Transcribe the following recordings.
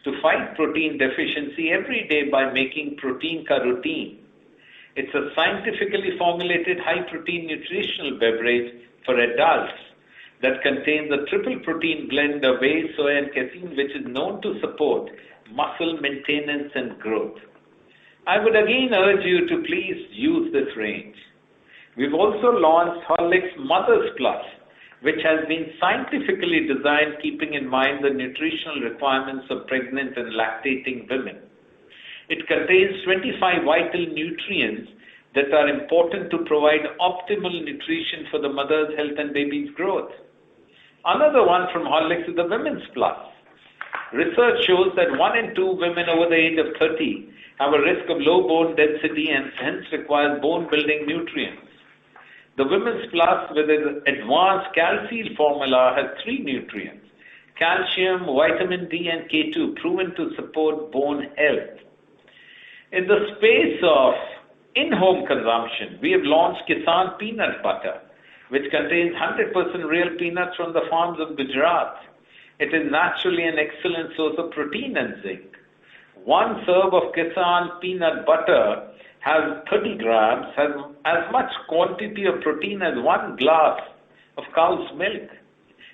to fight protein deficiency every day by making protein ka routine. It's a scientifically formulated high-protein nutritional beverage for adults that contains a triple protein blend of whey, soy, and casein, which is known to support muscle maintenance and growth. I would again urge you to please use this range. We've also launched Horlicks Mother's Plus, which has been scientifically designed keeping in mind the nutritional requirements of pregnant and lactating women. It contains 25 vital nutrients that are important to provide optimal nutrition for the mother's health and baby's growth. Another one from Horlicks is the Women's Plus. Research shows that 1 in 2 women over the age of 30 have a risk of low bone density and hence require bone-building nutrients. The Women's Plus with its advanced calcium formula has 3 nutrients: calcium, vitamin D, and K2, proven to support bone health. In the space of in-home consumption, we have launched Kissant peanut butter, which contains 100% real peanuts from the farms of Gujarat. It is naturally an excellent source of protein and zinc. 1 serve of Kissant peanut butter has 30 grams, has as much quantity of protein as 1 glass of cow's milk.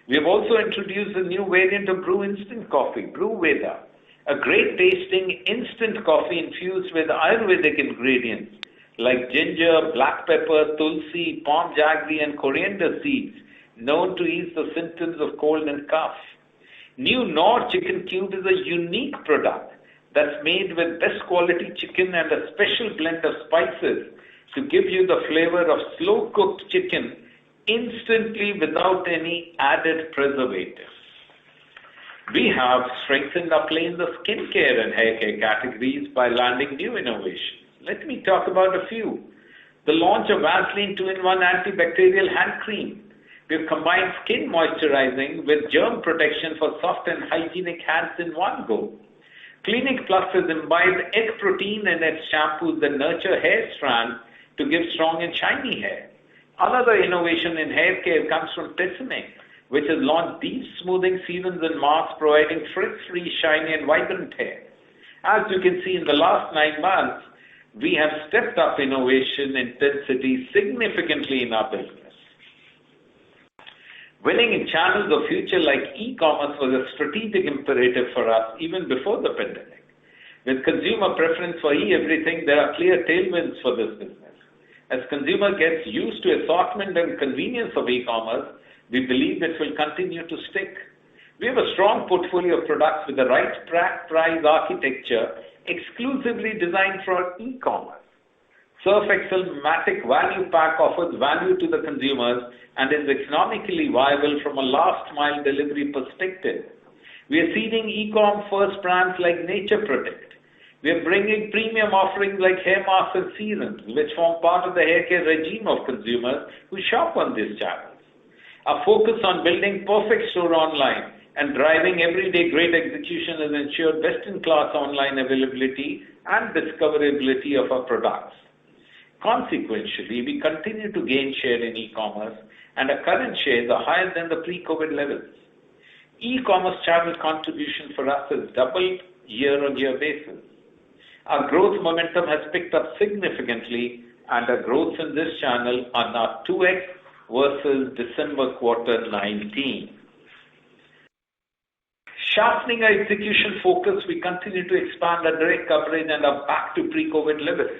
We have also introduced a new variant of Brew Instant Coffee, Brew Veda, a great tasting instant coffee infused with Ayurvedic ingredients like ginger, black pepper, tulsi, palm jaggery, and coriander seeds, known to ease the symptoms of cold and cough. New Knorr Chicken Cube is a unique product that's made with best quality chicken and a special blend of spices to give you the flavor of slow-cooked chicken instantly without any added preservatives. We have strengthened our play in the skincare and hair care categories by landing new innovations. Let me talk about a few. The launch of Vaseline 2-in-1 antibacterial hand cream. We've combined skin moisturizing with germ protection for soft and hygienic hands in one go. Clinic Plus has imbibed egg protein in its shampoos that nurture hair strands to give strong and shiny hair. Another innovation in hair care comes from Tresemme, which has launched deep smoothing serums and masks providing frizz-free, shiny, and vibrant hair. As you can see, in the last 9 months, we have stepped up innovation intensity significantly in our business. Winning in channels of future like e-commerce was a strategic imperative for us even before the pandemic. With consumer preference for e-everything, there are clear tailwinds for this business. As consumer gets used to assortment and convenience of e-commerce, we believe it will continue to stick. We have a strong portfolio of products with the right price architecture exclusively designed for e-commerce. Surf Excel Matic Value Pack offers value to the consumers and is economically viable from a last-mile delivery perspective. We are seeding e-com first brands like Nature Protect. We are bringing premium offerings like hair masks and serums, which form part of the hair care regime of consumers who shop on these channels. Our focus on building perfect store online and driving everyday great execution has ensured best-in-class online availability and discoverability of our products. Consequently, we continue to gain share in e-commerce, and our current shares are higher than the pre-COVID levels. E-commerce channel contribution for us has doubled year-on-year basis. Our growth momentum has picked up significantly, and our growth in this channel are now 2x versus December quarter 19. Sharpening our execution focus, we continue to expand our direct coverage and are back to pre-COVID levels.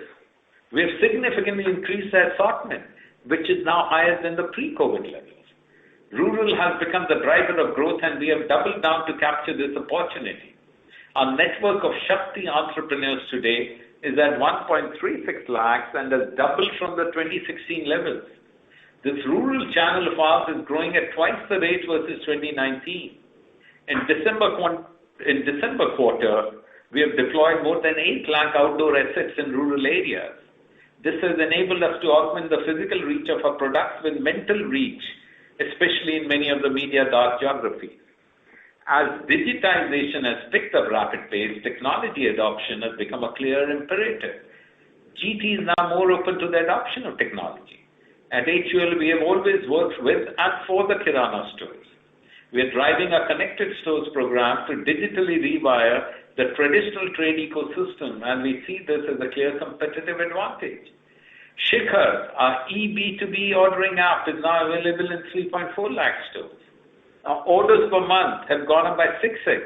We have significantly increased our assortment, which is now higher than the pre-COVID levels. Rural has become the driver of growth, and we have doubled down to capture this opportunity. Our network of Shakti entrepreneurs today is at 1.36 lakhs and has doubled from the 2016 levels. This rural channel of ours is growing at twice the rate versus 2019. In December quarter, we have deployed more than 8 lakh outdoor assets in rural areas. This has enabled us to augment the physical reach of our products with mental reach, especially in many of the media-dark geographies. As digitization has picked up rapid pace, technology adoption has become a clear imperative. GT is now more open to the adoption of technology. At HUL, we have always worked with and for the Kirana stores. We are driving a connected stores program to digitally rewire the traditional trade ecosystem, and we see this as a clear competitive advantage. Shikhar, our eB2B ordering app, is now available in 3.4 lakh stores. Our orders per month have gone up by 6x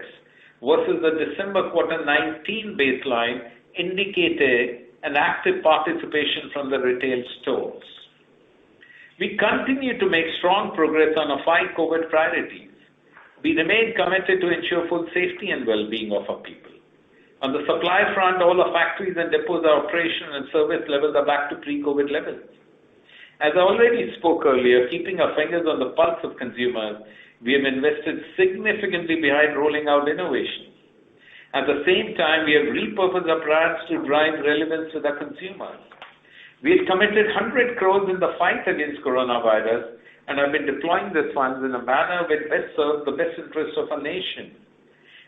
versus the December quarter 19 baseline, indicating an active participation from the retail stores. We continue to make strong progress on our 5 COVID priorities. We remain committed to ensure full safety and well-being of our people. On the supply front, all our factories and depots are operational and service levels are back to pre-COVID levels. As I already spoke earlier, keeping our fingers on the pulse of consumers, we have invested significantly behind rolling out innovations. At the same time, we have repurposed our brands to drive relevance with our consumers. We have committed 100 crores in the fight against coronavirus and have been deploying these funds in a manner which best serves the best interests of our nation.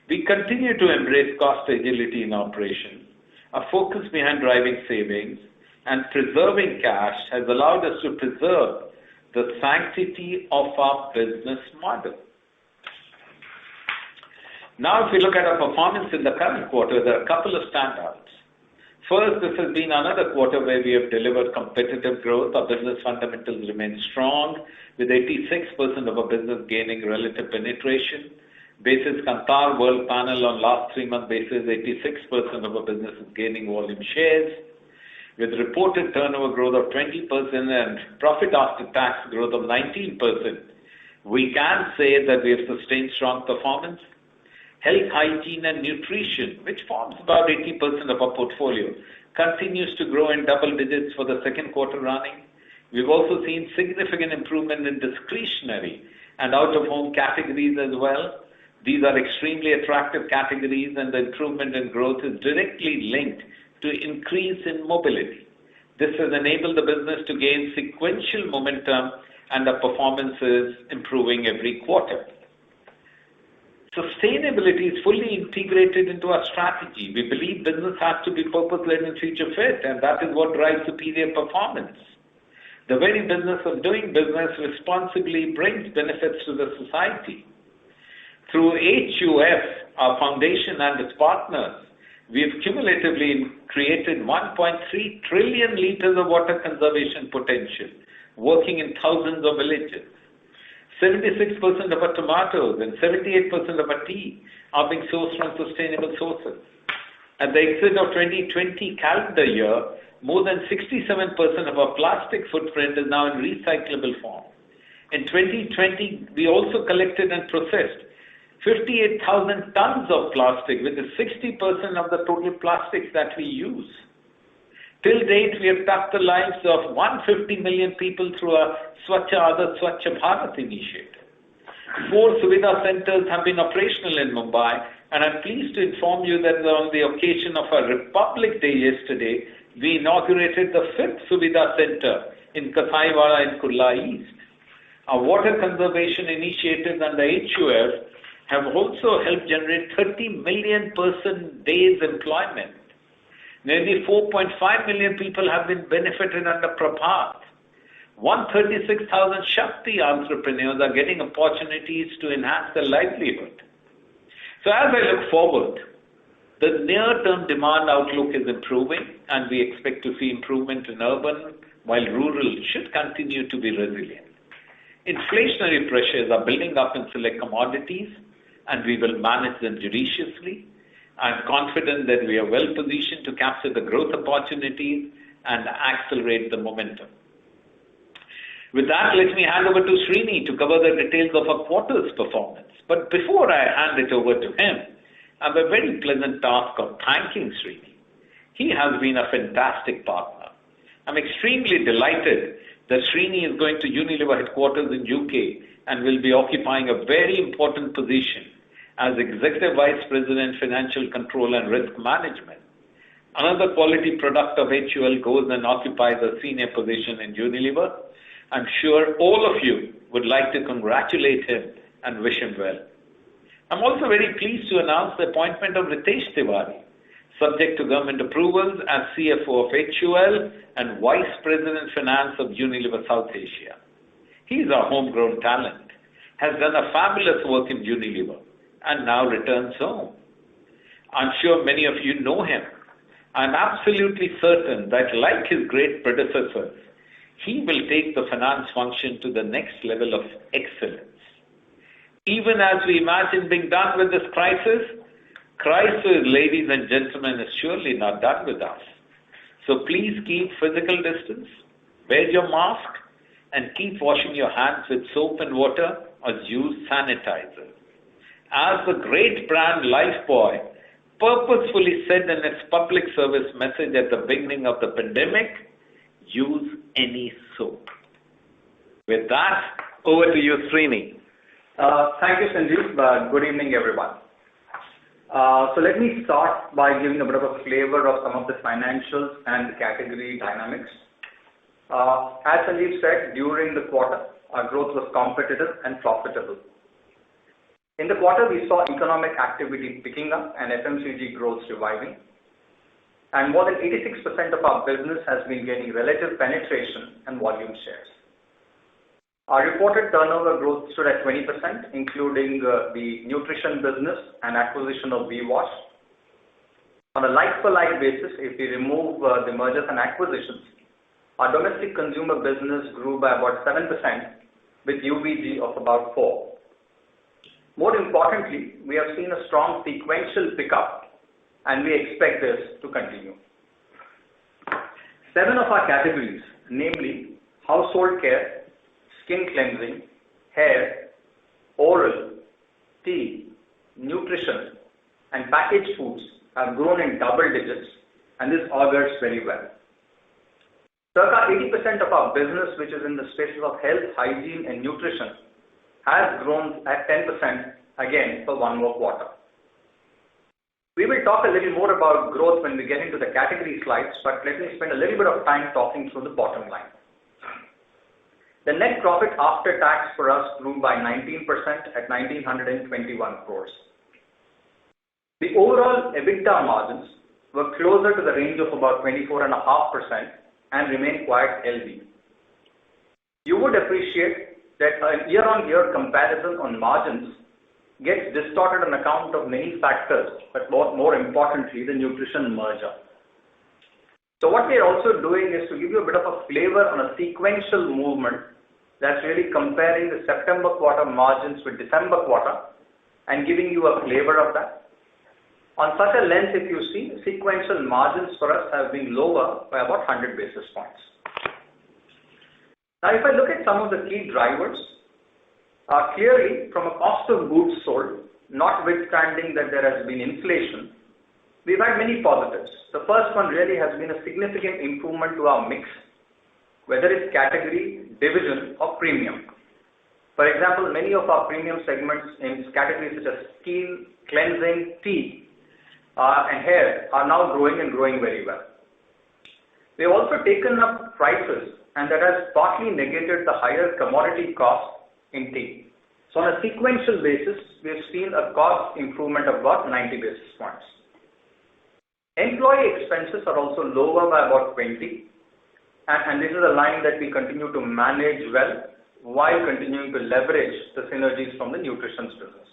We continue to embrace cost agility in operations. Our focus behind driving savings and preserving cash has allowed us to preserve the sanctity of our business model. Now, if we look at our performance in the current quarter, there are a couple of standouts. First, this has been another quarter where we have delivered competitive growth. Our business fundamentals remain strong, with 86% of our business gaining relative penetration. Basis Kantar World Panel on last 3-month basis, 86% of our business is gaining volume shares. With reported turnover growth of 20% and profit after tax growth of 19%, we can say that we have sustained strong performance. Health, hygiene and nutrition, which forms about 80% of our portfolio, continues to grow in double digits for the second quarter running. We've also seen significant improvement in discretionary and out-of-home categories as well. These are extremely attractive categories, and the improvement in growth is directly linked to increase in mobility. This has enabled the business to gain sequential momentum, and the performance is improving every quarter. Sustainability is fully integrated into our strategy. We believe business has to be purpose-led and future-fit, and that is what drives superior performance. The very business of doing business responsibly brings benefits to the society. Through HUF, our foundation and its partners, we have cumulatively created 1.3 trillion liters of water conservation potential, working in thousands of villages. 76% of our tomatoes and 78% of our tea are being sourced from sustainable sources. At the exit of 2020 calendar year, more than 67% of our plastic footprint is now in recyclable form. In 2020, we also collected and processed 58,000 tons of plastic, which is 60% of the total plastics that we use. Till date, we have touched the lives of 150 million people through our Swachha Adat Swachha Bharat initiative. 4 Suvidha centers have been operational in Mumbai, and I'm pleased to inform you that on the occasion of our Republic Day yesterday, we inaugurated the 5th Suvidha Center in Kasaiwala in Kurla East. Our water conservation initiatives under HUF have also helped generate 30 million person days employment. Nearly 4.5 million people have been benefited under Prabhat. 136,000 Shakti entrepreneurs are getting opportunities to enhance their livelihood. So as I look forward, the near-term demand outlook is improving, and we expect to see improvement in urban, while rural should continue to be resilient. Inflationary pressures are building up in select commodities, and we will manage them judiciously. I'm confident that we are well positioned to capture the growth opportunities and accelerate the momentum. With that, let me hand over to Srini to cover the details of our quarter's performance. But before I hand it over to him, I have a very pleasant task of thanking Srini. He has been a fantastic partner. I'm extremely delighted that Srini is going to Unilever headquarters in UK and will be occupying a very important position as Executive Vice President, Financial Control and Risk Management. Another quality product of HUL goes and occupies a senior position in Unilever. I'm sure all of you would like to congratulate him and wish him well. I'm also very pleased to announce the appointment of Ritesh Tiwari, subject to government approvals, as CFO of HUL and Vice President Finance of Unilever South Asia. He is our homegrown talent. has done a fabulous work in Unilever and now returns home. I'm sure many of you know him. I'm absolutely certain that, like his great predecessors, he will take the finance function to the next level of excellence. Even as we imagine being done with this crisis, ladies and gentlemen, is surely not done with us. So please keep physical distance, wear your mask, and keep washing your hands with soap and water or use sanitizer. As the great brand Lifebuoy purposefully said in its public service message at the beginning of the pandemic, use any soap. With that, over to you, Srini. Thank you, Sanjeev. Good evening, everyone. So let me start by giving a bit of a flavor of some of the financials and category dynamics. As Sanjeev said, during the quarter, our growth was competitive and profitable. In the quarter, we saw economic activity picking up and FMCG growth reviving. And more than 86% of our business has been gaining relative penetration and volume shares. Our reported turnover growth stood at 20%, including the nutrition business and acquisition of VWash. On a like-for-like basis, if we remove the mergers and acquisitions, our domestic consumer business grew by about 7% with UVG of about 4%. More importantly, we have seen a strong sequential pickup and we expect this to continue. 7 of our categories, namely household care, skin cleansing, hair, oral, tea, nutrition, and packaged foods have grown in double digits, and this augurs very well. Circa 80% of our business, which is in the spaces of health, hygiene, and nutrition, has grown at 10% again for one more quarter. We will talk a little more about growth when we get into the category slides, but let me spend a little bit of time talking through the bottom line. The net profit after tax for us grew by 19% at 1,921 crores. The overall EBITDA margins were closer to the range of about 24.5% and remain quite healthy. You would appreciate that a year-on-year comparison on margins gets distorted on account of many factors, but more importantly, the nutrition merger. So what we are also doing is to give you a bit of a flavor on a sequential movement that's really comparing the September quarter margins with December quarter and giving you a flavor of that. On such a lens, if you see, sequential margins for us have been lower by about 100 basis points. Now, if I look at some of the key drivers, clearly from a cost of goods sold, notwithstanding that there has been inflation, we've had many positives. The first one really has been a significant improvement to our mix, whether it's category, division, or premium. For example, many of our premium segments in categories such as skin, cleansing, tea, and hair are now growing and growing very well. We have also taken up prices, and that has partly negated the higher commodity cost in tea. So on a sequential basis, we have seen a cost improvement of about 90 basis points. Employee expenses are also lower by about 20, and this is a line that we continue to manage well while continuing to leverage the synergies from the nutrition business.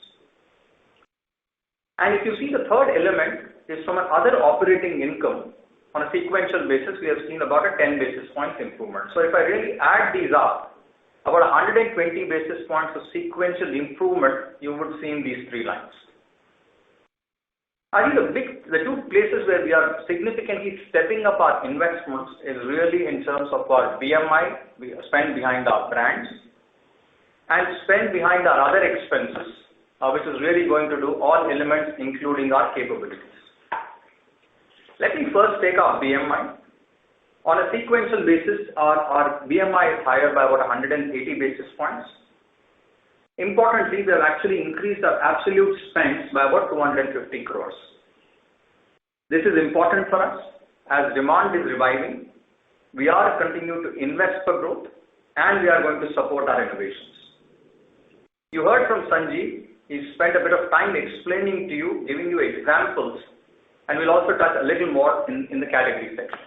And if you see, the third element is from an other operating income. On a sequential basis, we have seen about a 10 basis points improvement. So if I really add these up, about 120 basis points of sequential improvement you would see in these three lines. I think the two places where we are significantly stepping up our investments is really in terms of our BMI, we spend behind our brands, and spend behind our other expenses, which is really going to do all elements including our capabilities. Let me first take our BMI. On a sequential basis, our BMI is higher by about 180 basis points. Importantly, we have actually increased our absolute spends by about 250 crores. This is important for us as demand is reviving. We are continuing to invest for growth and we are going to support our innovations. You heard from Sanjeev. He spent a bit of time explaining to you, giving you examples, and we'll also touch a little more in the category section.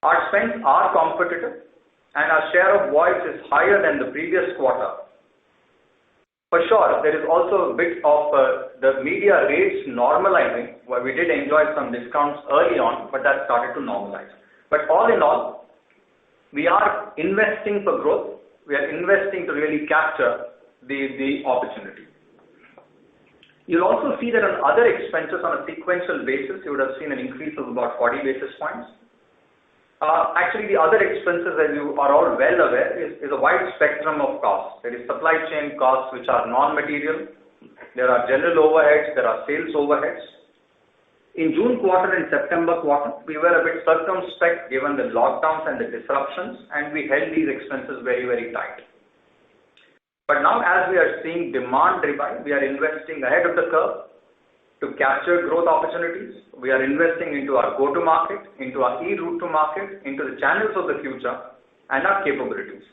Our spends are competitive and our share of voice is higher than the previous quarter. For sure, there is also a bit of the media rates normalizing, where we did enjoy some discounts early on, but that started to normalize. But all in all, we are investing for growth. We are investing to really capture the opportunity. You'll also see that on other expenses on a sequential basis, you would have seen an increase of about 40 basis points. Actually, the other expenses, as you are all well aware, is a wide spectrum of costs. There is supply chain costs, which are non-material. There are general overheads. There are sales overheads. In June quarter and September quarter, we were a bit circumspect given the lockdowns and the disruptions, and we held these expenses very, very tight. But now, as we are seeing demand revive, we are investing ahead of the curve to capture growth opportunities. We are investing into our go-to-market, into our e-route to market, into the channels of the future, and our capabilities.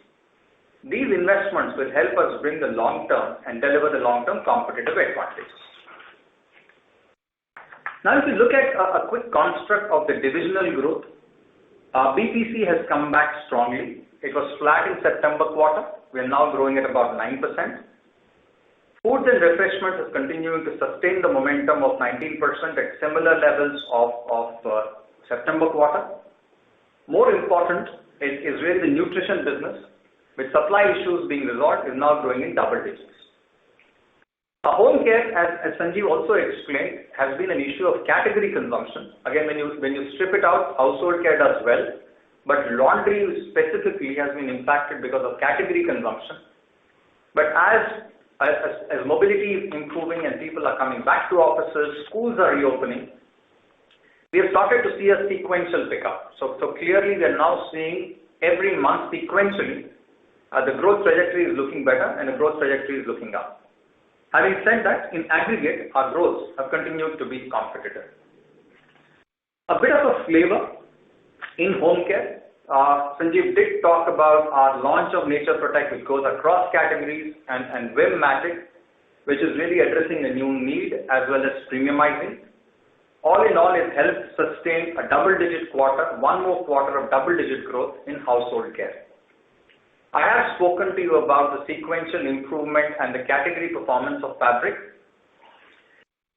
These investments will help us bring the long-term and deliver the long-term competitive advantages. Now, if you look at a quick construct of the divisional growth, BPC has come back strongly. It was flat in September quarter. We are now growing at about 9%. Foods and refreshments is continuing to sustain the momentum of 19% at similar levels of September quarter. More important is really the nutrition business, with supply issues being resolved, is now growing in double digits. Home care, as Sanjeev also explained, has been an issue of category consumption. Again, when you strip it out, household care does well, but laundry specifically has been impacted because of category consumption. But as mobility is improving and people are coming back to offices, schools are reopening, we have started to see a sequential pickup. So clearly we are now seeing every month sequentially the growth trajectory is looking better and the growth trajectory is looking up. Having said that, in aggregate, our growths have continued to be competitive. A bit of a flavor in home care. Sanjeev did talk about our launch of Nature Protect, which goes across categories, and Vim Magic, which is really addressing a new need as well as premiumizing. All in all, it helped sustain a double-digit quarter, one more quarter of double-digit growth in household care. I have spoken to you about the sequential improvement and the category performance of fabric.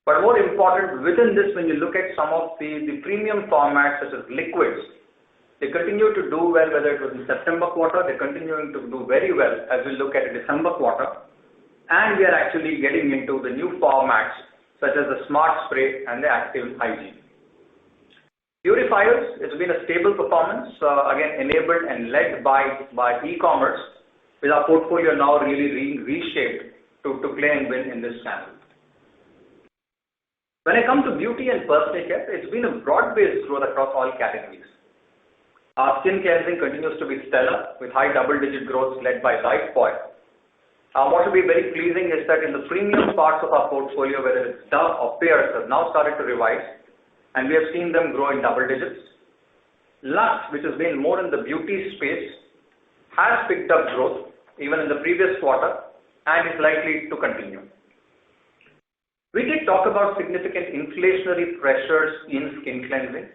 But more important, within this, when you look at some of the premium formats such as liquids, they continue to do well, whether it was in September quarter, they're continuing to do very well as we look at the December quarter. And we are actually getting into the new formats such as the Smart Spray and the Active Hygiene. Purifiers, it's been a stable performance, again enabled and led by e-commerce, with our portfolio now really being reshaped to play and win in this channel. When I come to beauty and personal care, it's been a broad-based growth across all categories. Our skin cleansing continues to be stellar, with high double-digit growth led by Lifebuoy. What will be very pleasing is that in the premium parts of our portfolio, whether it's Dove or Pears, have now started to revive, and we have seen them grow in double digits. Lux, which has been more in the beauty space, has picked up growth even in the previous quarter and is likely to continue. We did talk about significant inflationary pressures in skin cleansing.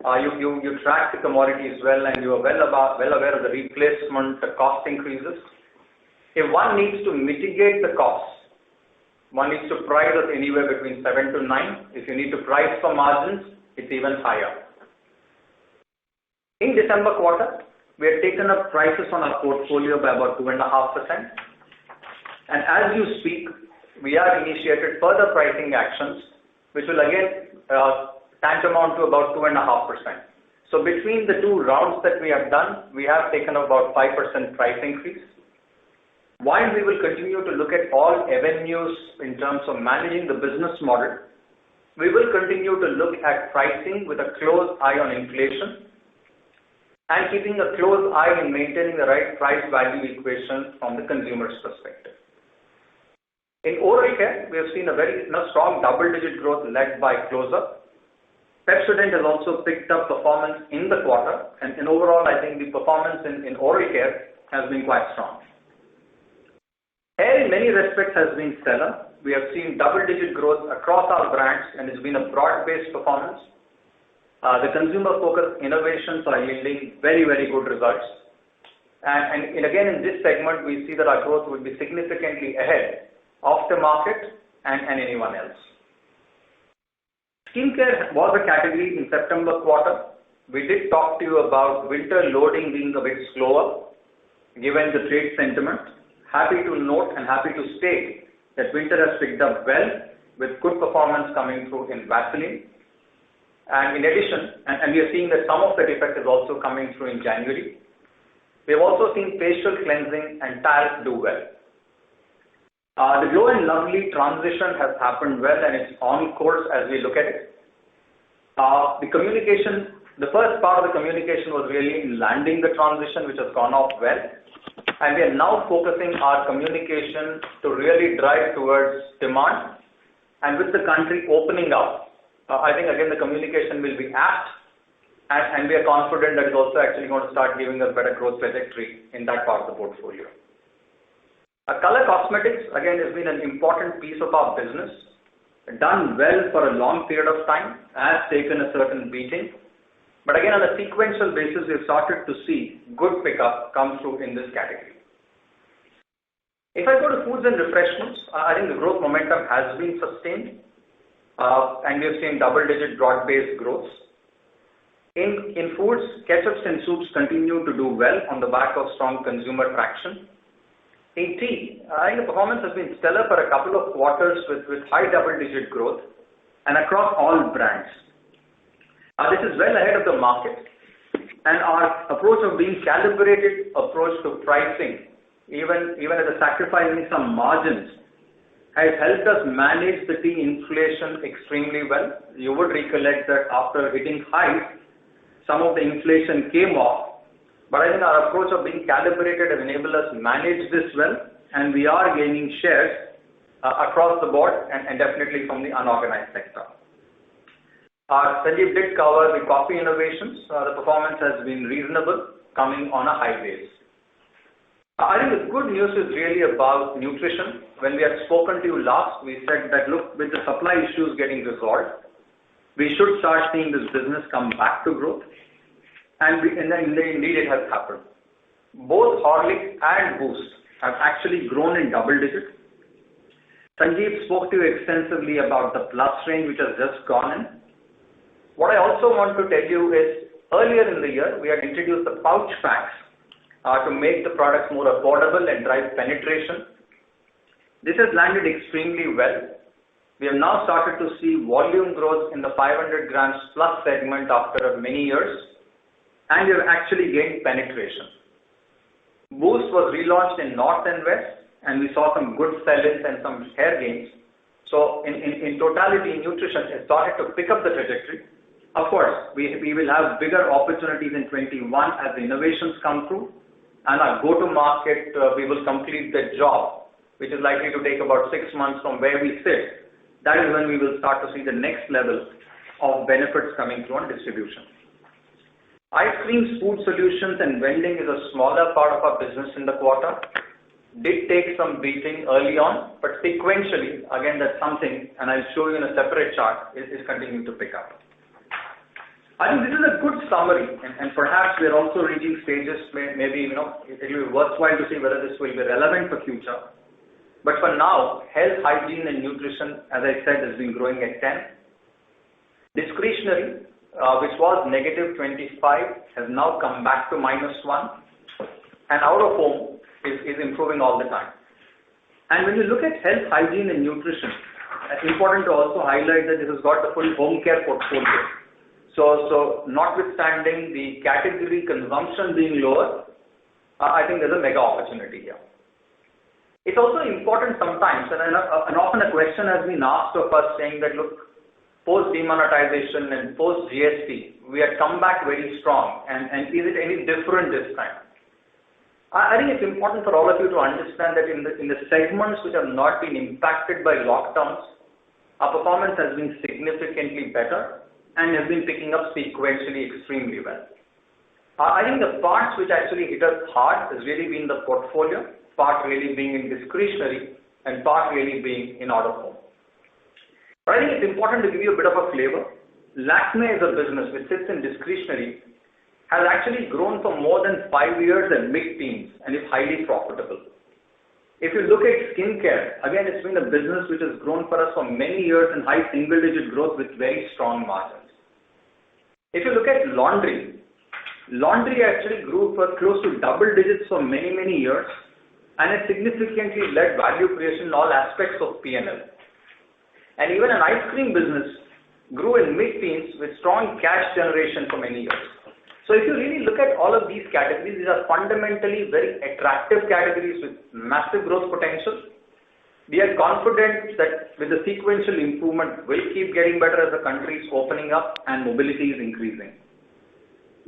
You track the commodities well, and you are well aware of the replacement, the cost increases. If one needs to mitigate the costs, one needs to price at anywhere between 7 to 9. If you need to price for margins, it's even higher. In December quarter, we have taken up prices on our portfolio by about 2.5%. And as you speak, we have initiated further pricing actions, which will again tantamount to about 2.5%. So between the two rounds that we have done, we have taken about 5% price increase. While we will continue to look at all avenues in terms of managing the business model, we will continue to look at pricing with a close eye on inflation and keeping a close eye in maintaining the right price-value equation from the consumer's perspective. In oral care, we have seen a very strong double-digit growth led by Close-Up. Pepsodent has also picked up performance in the quarter, and overall, I think the performance in oral care has been quite strong. Hair, in many respects, has been stellar. We have seen double-digit growth across our brands, and it's been a broad-based performance. The consumer-focused innovations are yielding very, very good results. And again, in this segment, we see that our growth will be significantly ahead of the market and anyone else. Skincare was a category in September quarter. We did talk to you about winter loading being a bit slower given the trade sentiment. Happy to note and happy to state that winter has picked up well with good performance coming through in Vaseline. And in addition, and we are seeing that some of that effect is also coming through in January. We have also seen facial cleansing and talc do well. The Glow and Lovely transition has happened well and it's on course as we look at it. The first part of the communication was really in landing the transition, which has gone off well. And we are now focusing our communication to really drive towards demand. And with the country opening up, I think again the communication will be apt. And we are confident that it's also actually going to start giving us better growth trajectory in that part of the portfolio. Color cosmetics, again, has been an important piece of our business. Done well for a long period of time, has taken a certain beating. But again, on a sequential basis, we've started to see good pickup come through in this category. If I go to foods and refreshments, I think the growth momentum has been sustained. And we've seen double-digit broad-based growths. In foods, ketchups and soups continue to do well on the back of strong consumer traction. In tea, I think the performance has been stellar for a couple of quarters with high double-digit growth and across all brands. This is well ahead of the market, and our approach of being calibrated approach to pricing, even at the sacrificing some margins, has helped us manage the tea inflation extremely well. You would recollect that after hitting highs, some of the inflation came off. But I think our approach of being calibrated has enabled us to manage this well, and we are gaining shares across the board and definitely from the unorganized sector. Sanjeev did cover the coffee innovations. The performance has been reasonable, coming on a high base. I think the good news is really about nutrition. When we had spoken to you last, we said that look, with the supply issues getting resolved, we should start seeing this business come back to growth. And indeed it has happened. Both Horlicks and Boost have actually grown in double digits. Sanjeev spoke to you extensively about the Plus range which has just gone in. What I also want to tell you is earlier in the year we had introduced the pouch packs to make the products more affordable and drive penetration. This has landed extremely well. We have now started to see volume growth in the 500 grams plus segment after many years. And we have actually gained penetration. Boost was relaunched in North and West, and we saw some good sell-ins and some share gains. So in totality, nutrition has started to pick up the trajectory. Of course, we will have bigger opportunities in 21 as the innovations come through, and our go-to-market, we will complete the job, which is likely to take about 6 months from where we sit. That is when we will start to see the next level of benefits coming through on distribution. Ice creams, food solutions and vending is a smaller part of our business in the quarter. Did take some beating early on, but sequentially, again that's something, and I'll show you in a separate chart, is continuing to pick up. I think this is a good summary, and perhaps we're also reaching stages where maybe it will be worthwhile to see whether this will be relevant for future. But for now, health, hygiene and nutrition, as I said, has been growing at 10. Discretionary, which was negative 25, has now come back to -1, and out of home is improving all the time. And when you look at health, hygiene and nutrition, it's important to also highlight that this has got the full home care portfolio. So notwithstanding the category consumption being lower, I think there's a mega opportunity here. It's also important sometimes, and often a question has been asked of us saying that look, post demonetization and post GST, we had come back very strong, and is it any different this time? I think it's important for all of you to understand that in the segments which have not been impacted by lockdowns, our performance has been significantly better and has been picking up sequentially extremely well. I think the parts which actually hit us hard has really been the portfolio, part really being in discretionary and part really being in out of home. But I think it's important to give you a bit of a flavor. Lakme is a business which sits in discretionary, has actually grown for more than 5 years at mid-teens and is highly profitable. If you look at skincare, again, it's been a business which has grown for us for many years in high single-digit growth with very strong margins. If you look at laundry actually grew for close to double digits for many, many years and has significantly led value creation in all aspects of P&L. And even an ice cream business grew in mid-teens with strong cash generation for many years. So if you really look at all of these categories, these are fundamentally very attractive categories with massive growth potential. We are confident that with the sequential improvement, we'll keep getting better as the country is opening up and mobility is increasing.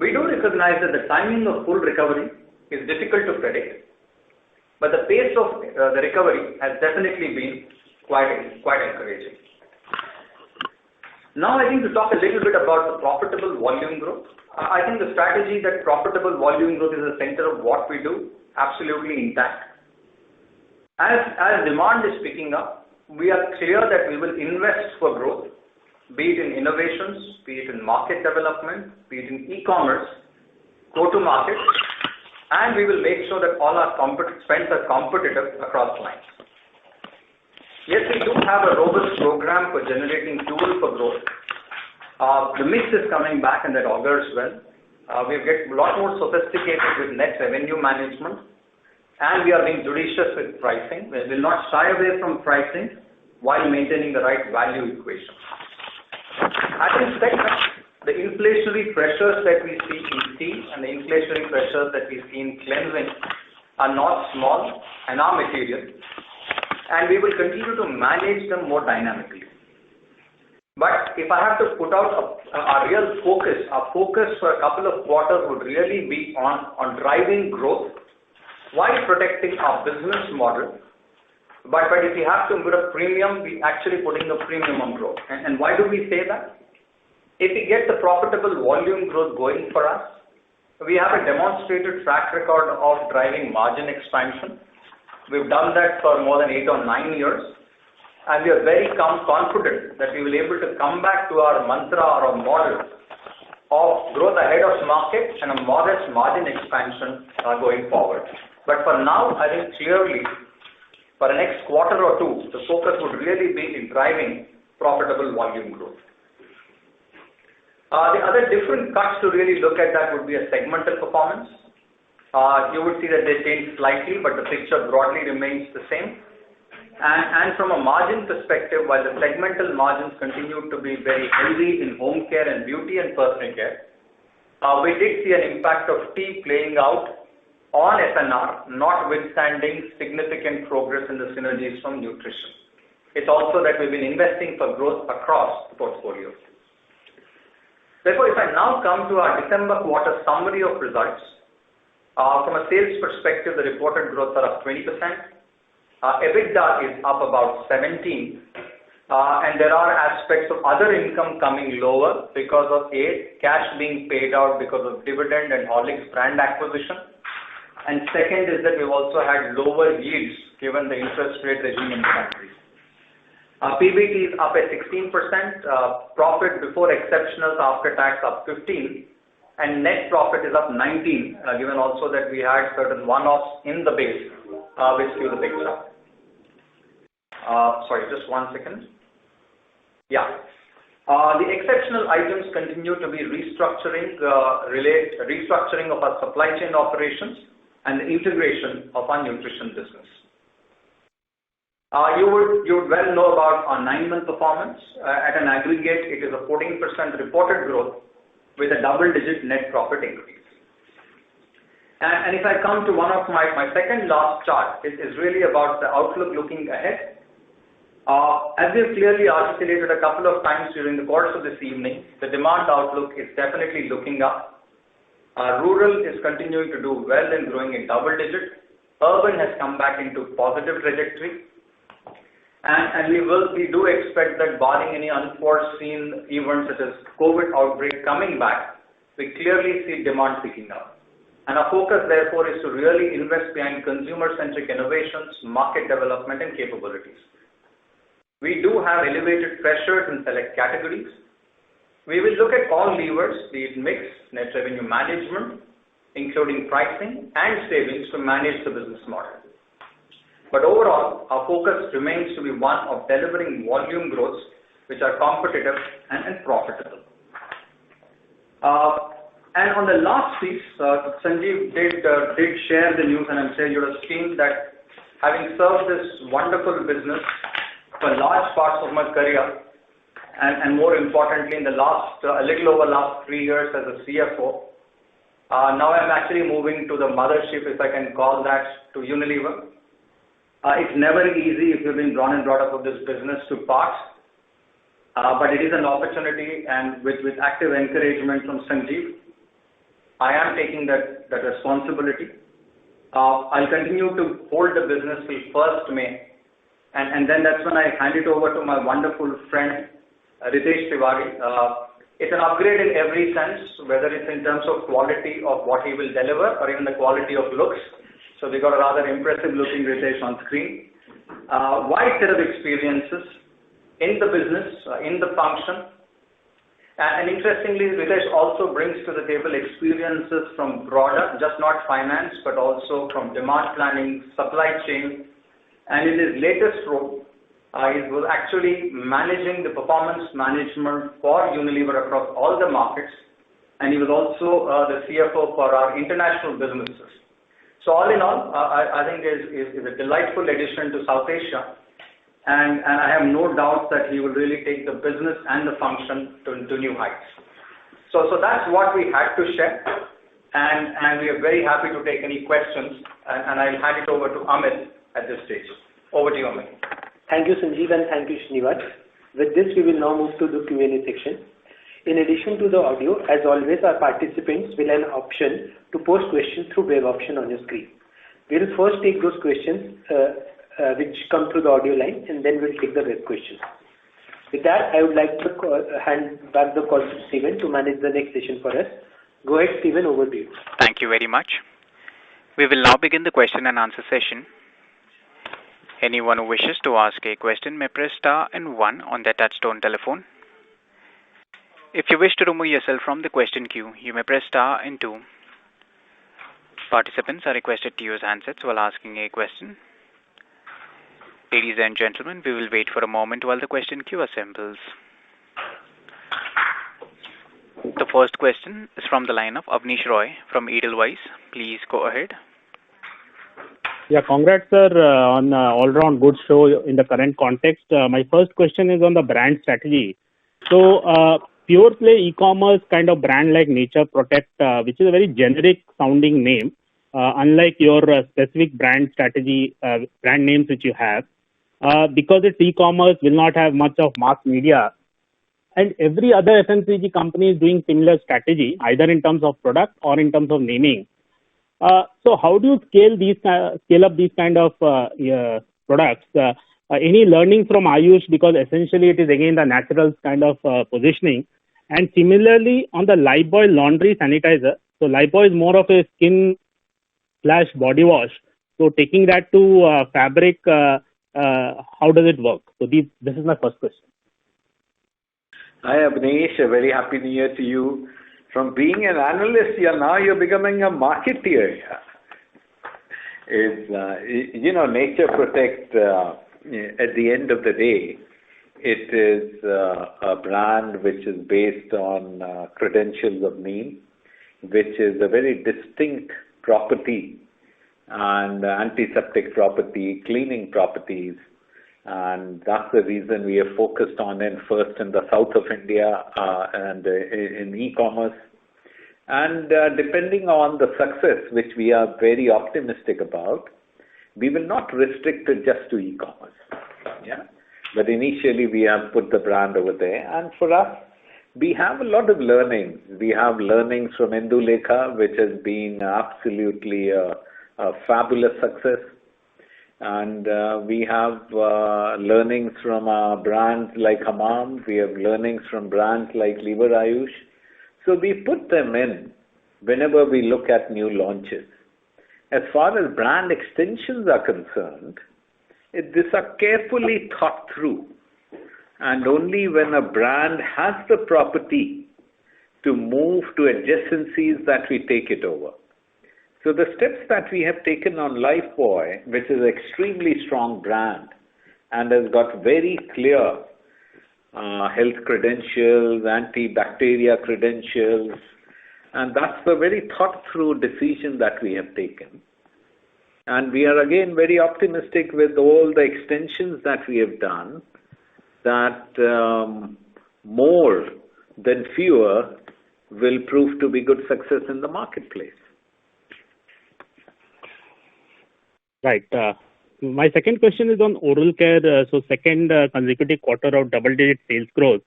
We do recognize that the timing of full recovery is difficult to predict, but the pace of the recovery has definitely been quite encouraging. Now I think to talk a little bit about the profitable volume growth. I think the strategy that profitable volume growth is the center of what we do, absolutely intact. As demand is picking up, we are clear that we will invest for growth, be it in innovations, be it in market development, be it in e-commerce, go-to-market, and we will make sure that all our spends are competitive across lines. Yes, we do have a robust program for generating fuel for growth. The mix is coming back and that augurs well. We get a lot more sophisticated with net revenue management and we are being judicious with pricing. We will not shy away from pricing while maintaining the right value equation. Having said that, the inflationary pressures that we see in tea and the inflationary pressures that we see in cleansing are not small and are material, and we will continue to manage them more dynamically. But if I have to put out our real focus, our focus for a couple of quarters would really be on driving growth while protecting our business model. But if we have to put a premium, we actually putting a premium on growth. And why do we say that? If we get the profitable volume growth going for us, we have a demonstrated track record of driving margin expansion. We've done that for more than 8 or 9 years. And we are very confident that we will be able to come back to our mantra or our model of growth ahead of market and a modest margin expansion going forward. But for now, I think clearly for the next quarter or two, the focus would really be in driving profitable volume growth. The other different cuts to really look at that would be a segmental performance. You would see that they change slightly, but the picture broadly remains the same. And from a margin perspective, while the segmental margins continue to be very healthy in home care and beauty and personal care, we did see an impact of tea playing out on FNR, notwithstanding significant progress in the synergies from nutrition. It's also that we've been investing for growth across the portfolio. Therefore, if I now come to our December quarter summary of results, from a sales perspective, the reported growth are up 20%. EBITDA is up about 17%, and there are aspects of other income coming lower because of cash being paid out because of dividend and Horlicks brand acquisition. And second is that we've also had lower yields given the interest rate regime in the country. PBT is up at 16%, profit before exceptionals after tax up 15%, and net profit is up 19%, given also that we had certain one-offs in the base, which give the picture. Sorry, just 1 second. Yeah. The exceptional items continue to be restructuring of our supply chain operations and the integration of our nutrition business. You would well know about our 9-month performance. At an aggregate, it is a 14% reported growth with a double-digit net profit increase. And if I come to one of my second last chart, it is really about the outlook looking ahead. As we have clearly articulated a couple of times during the course of this evening, the demand outlook is definitely looking up. Rural is continuing to do well and growing in double digits. Urban has come back into positive trajectory. And we do expect that barring any unforeseen events such as COVID outbreak coming back, we clearly see demand picking up. And our focus therefore is to really invest behind consumer-centric innovations, market development and capabilities. We do have elevated pressures in select categories. We will look at all levers, be it mix, net revenue management, including pricing and savings to manage the business model. But overall, our focus remains to be one of delivering volume growths which are competitive and profitable. And on the last piece, Sanjeev did share the news, and I'm sure you would have seen that having served this wonderful business for large parts of my career, and more importantly, in the last a little over last 3 years as a CFO, now I'm actually moving to the mothership, if I can call that, to Unilever. It's never easy if you've been drawn and brought up of this business to part, but it is an opportunity, and with active encouragement from Sanjeev, I am taking that responsibility. I'll continue to hold the business till 1st May, and then that's when I hand it over to my wonderful friend, Ritesh Tiwari. It's an upgrade in every sense, whether it's in terms of quality of what he will deliver or even the quality of looks. So we got a rather impressive looking Ritesh on screen. Wide set of experiences in the business, in the function. And interestingly, Ritesh also brings to the table experiences from broader, just not finance, but also from demand planning, supply chain. And in his latest role, he was actually managing the performance management for Unilever across all the markets. And he was also the CFO for our international businesses. So all in all, I think is a delightful addition to South Asia. And I have no doubt that he will really take the business and the function to new heights. So that's what we had to share, and we are very happy to take any questions, and I'll hand it over to Amit at this stage. Over to you, Amit. Thank you, Sanjeev, and thank you, Srinivas. With this, we will now move to the Q&A section. In addition to the audio, as always, our participants will have an option to post questions through web option on your screen. We will first take those questions which come through the audio line, and then we'll take the web questions. With that, I would like to hand back the call to Stephen to manage the next session for us. Go ahead, Stephen, over to you. Thank you very much. We will now begin the question and answer session. Anyone who wishes to ask a question may press star and 1 on their touchtone telephone. If you wish to remove yourself from the question queue, you may press star and 2. Participants are requested to use handsets while asking a question. Ladies and gentlemen, we will wait for a moment while the question queue assembles. The first question is from the line of Abneesh Roy from Edelweiss. Please go ahead. Yeah, congrats, sir, on all-round good show in the current context. My first question is on the brand strategy. So, pure play e-commerce kind of brand like Nature Protect, which is a very generic sounding name, unlike your specific brand strategy, brand names which you have. Because it's e-commerce, will not have much of mass media, and every other FMCG company is doing similar strategy, either in terms of product or in terms of naming. So how do you scale up these kind of products? Any learning from Ayush, because essentially it is again the natural kind of positioning. And similarly on the Lifebuoy laundry sanitizer, so Lifebuoy is more of a skin/body wash. So taking that to fabric. How does it work? So this is my first question. Hi Abneesh, a very happy new year to you. From being an analyst, you're becoming a marketeer. Nature Protect, at the end of the day, it is a brand which is based on credentials of neem, which is a very distinct property and antiseptic property, cleaning properties, and that's the reason we are focused on it first in the south of India and in e-commerce. And depending on the success, which we are very optimistic about, we will not restrict it just to e-commerce. Yeah, but initially we have put the brand over there, and for us, we have a lot of learnings. We have learnings from Indulekha, which has been absolutely a fabulous success, and we have learnings from brands like Hamam. We have learnings from brands like Lever Ayush. So we put them in whenever we look at new launches. As far as brand extensions are concerned, these are carefully thought through. and only when a brand has the property to move to adjacencies that we take it over. So the steps that we have taken on Lifebuoy, which is an extremely strong brand and has got very clear health credentials, antibacteria credentials, and that's a very thought-through decision that we have taken. And we are again very optimistic with all the extensions that we have done that more than fewer will prove to be good success in the marketplace. Right. My second question is on oral care. So second consecutive quarter of double-digit sales growth.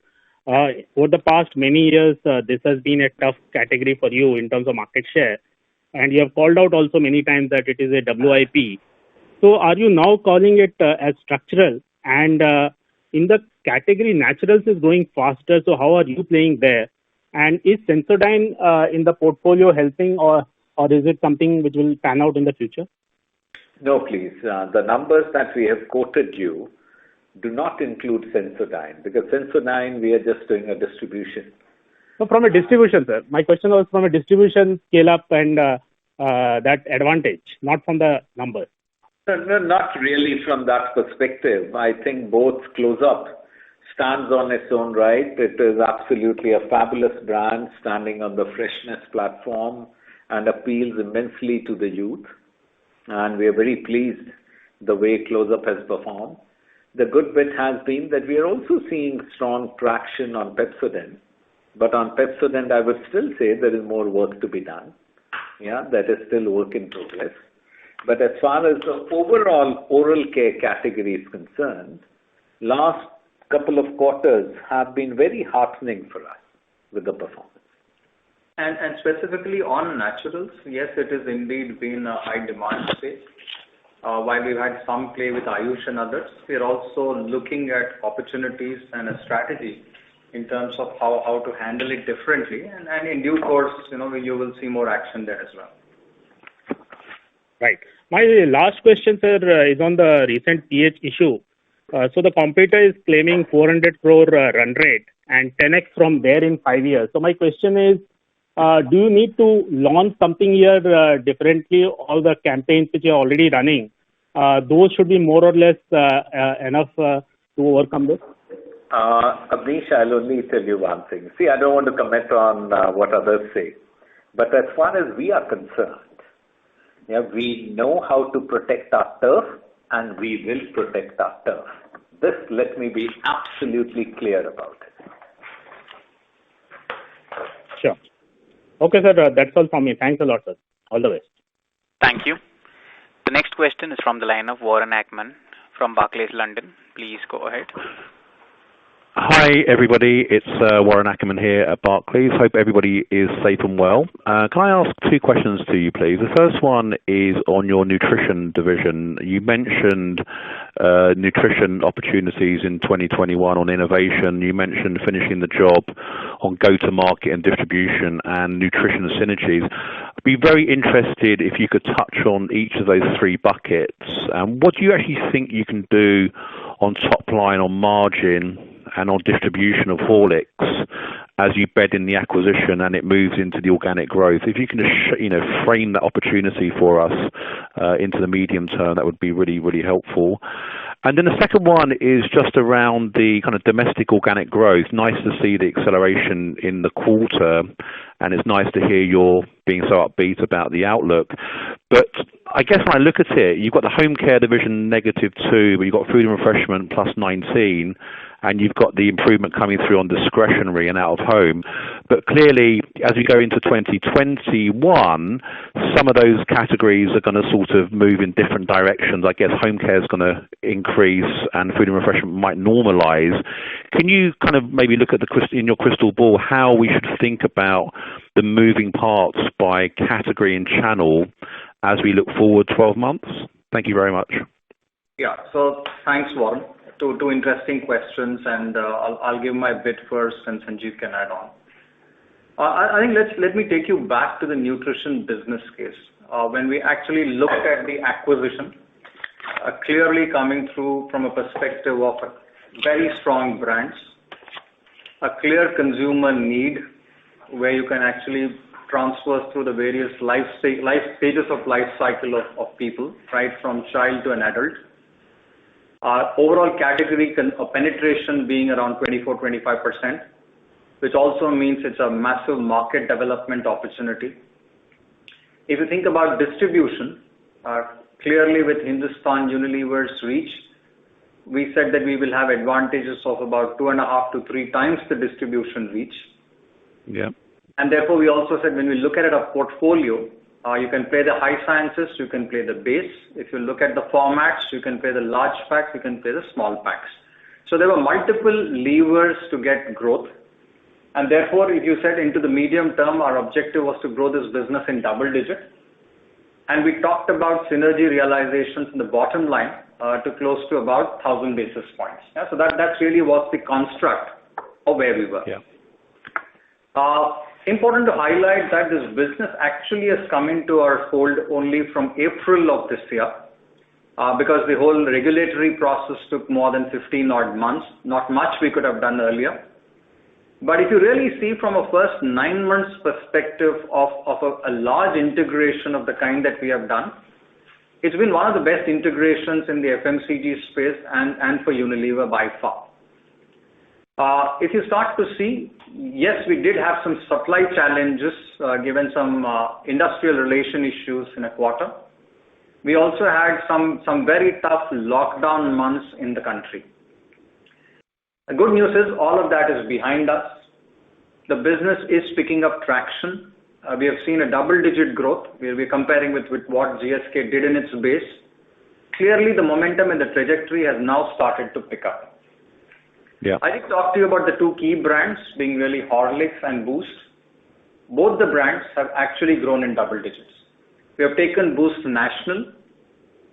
Over the past many years, this has been a tough category for you in terms of market share. And you have called out also many times that it is a WIP. So are you now calling it as structural? And in the category, naturals is growing faster. So how are you playing there? And is Sensodyne in the portfolio helping, or is it something which will pan out in the future? No, please. The numbers that we have quoted you do not include Sensodyne, because Sensodyne, we are just doing a distribution. So from a distribution, sir. My question was from a distribution scale up and that advantage, not from the numbers. No, not really from that perspective. I think both Close Up stands on its own right. It is absolutely a fabulous brand standing on the freshness platform and appeals immensely to the youth. And we are very pleased the way Close Up has performed. The good bit has been that we are also seeing strong traction on Pepsodent. But on Pepsodent, I would still say there is more work to be done. Yeah, that is still work in progress. But as far as the overall oral care category is concerned, last couple of quarters have been very heartening for us with the performance. And specifically on naturals, yes, it has indeed been a high demand space. While we've had some play with Ayush and others, we're also looking at opportunities and a strategy in terms of how to handle it differently. And in due course, you will see more action there as well. Right. My last question, sir, is on the recent pH issue. So the competitor is claiming 400 crore run rate and 10x from there in 5 years. So my question is, do you need to launch something here differently? All the campaigns which you're already running, those should be more or less enough to overcome this? Abneesh, I'll only tell you one thing. See, I don't want to comment on what others say. But as far as we are concerned, we know how to protect our turf, and we will protect our turf. This, let me be absolutely clear about it. Sure. Okay, sir. That's all from me. Thanks a lot, sir. All the best. Thank you. The next question is from the line of Warren Ackerman from Barclays, London. Please go ahead. Hi, everybody. It's Warren Ackerman here at Barclays. Hope everybody is safe and well. Can I ask two questions to you, please? The first one is on your nutrition division. You mentioned nutrition opportunities in 2021 on innovation. You mentioned finishing the job on go-to-market and distribution and nutrition synergies. I'd be very interested if you could touch on each of those three buckets. What do you actually think you can do on top line, on margin, and on distribution of Horlicks as you bed in the acquisition and it moves into the organic growth? If you can frame that opportunity for us into the medium term, that would be really, really helpful. And then the second one is just around the kind of domestic organic growth. Nice to see the acceleration in the quarter, and it's nice to hear you're being so upbeat about the outlook. But I guess when I look at it, you've got the home care division -2, but you've got food and refreshment +19, and you've got the improvement coming through on discretionary and out of home. But clearly, as we go into 2021, some of those categories are going to sort of move in different directions. I guess home care is going to increase and food and refreshment might normalize. Can you kind of maybe look at in your crystal ball how we should think about the moving parts by category and channel as we look forward 12 months? Thank you very much. Yeah, so thanks, Warren. Two interesting questions, and I'll give my bit first, and Sanjeev can add on. I think let me take you back to the nutrition business case. When we actually looked at the acquisition, clearly coming through from a perspective of a very strong brands, a clear consumer need where you can actually transfer through the various life stages of life cycle of people, right from child to an adult. Our overall category penetration being around 24-25%, which also means it's a massive market development opportunity. If you think about distribution, clearly with Hindustan Unilever's reach, we said that we will have advantages of about 2.5 to 3 times the distribution reach. Yeah. And therefore, we also said when we look at it, a portfolio, you can play the high sciences, you can play the base. If you look at the formats, you can play the large packs, you can play the small packs. So there were multiple levers to get growth. And therefore, if you said into the medium term, our objective was to grow this business in double digit. And we talked about synergy realizations in the bottom line to close to about 1,000 basis points. Yeah? So that really was the construct of where we were. Yeah. Important to highlight that this business actually has come into our fold only from April of this year because the whole regulatory process took more than 15 odd months. Not much we could have done earlier. But if you really see from a first 9 months perspective of a large integration of the kind that we have done, it's been one of the best integrations in the FMCG space and for Unilever by far. If you start to see, yes, we did have some supply challenges given some industrial relation issues in a quarter. We also had some very tough lockdown months in the country. The good news is all of that is behind us. The business is picking up traction. We have seen a double-digit growth. We're comparing with what GSK did in its base. Clearly, the momentum and the trajectory has now started to pick up. Yeah. I did talk to you about the 2 key brands being really Horlicks and Boost. Both the brands have actually grown in double digits. We have taken Boost national,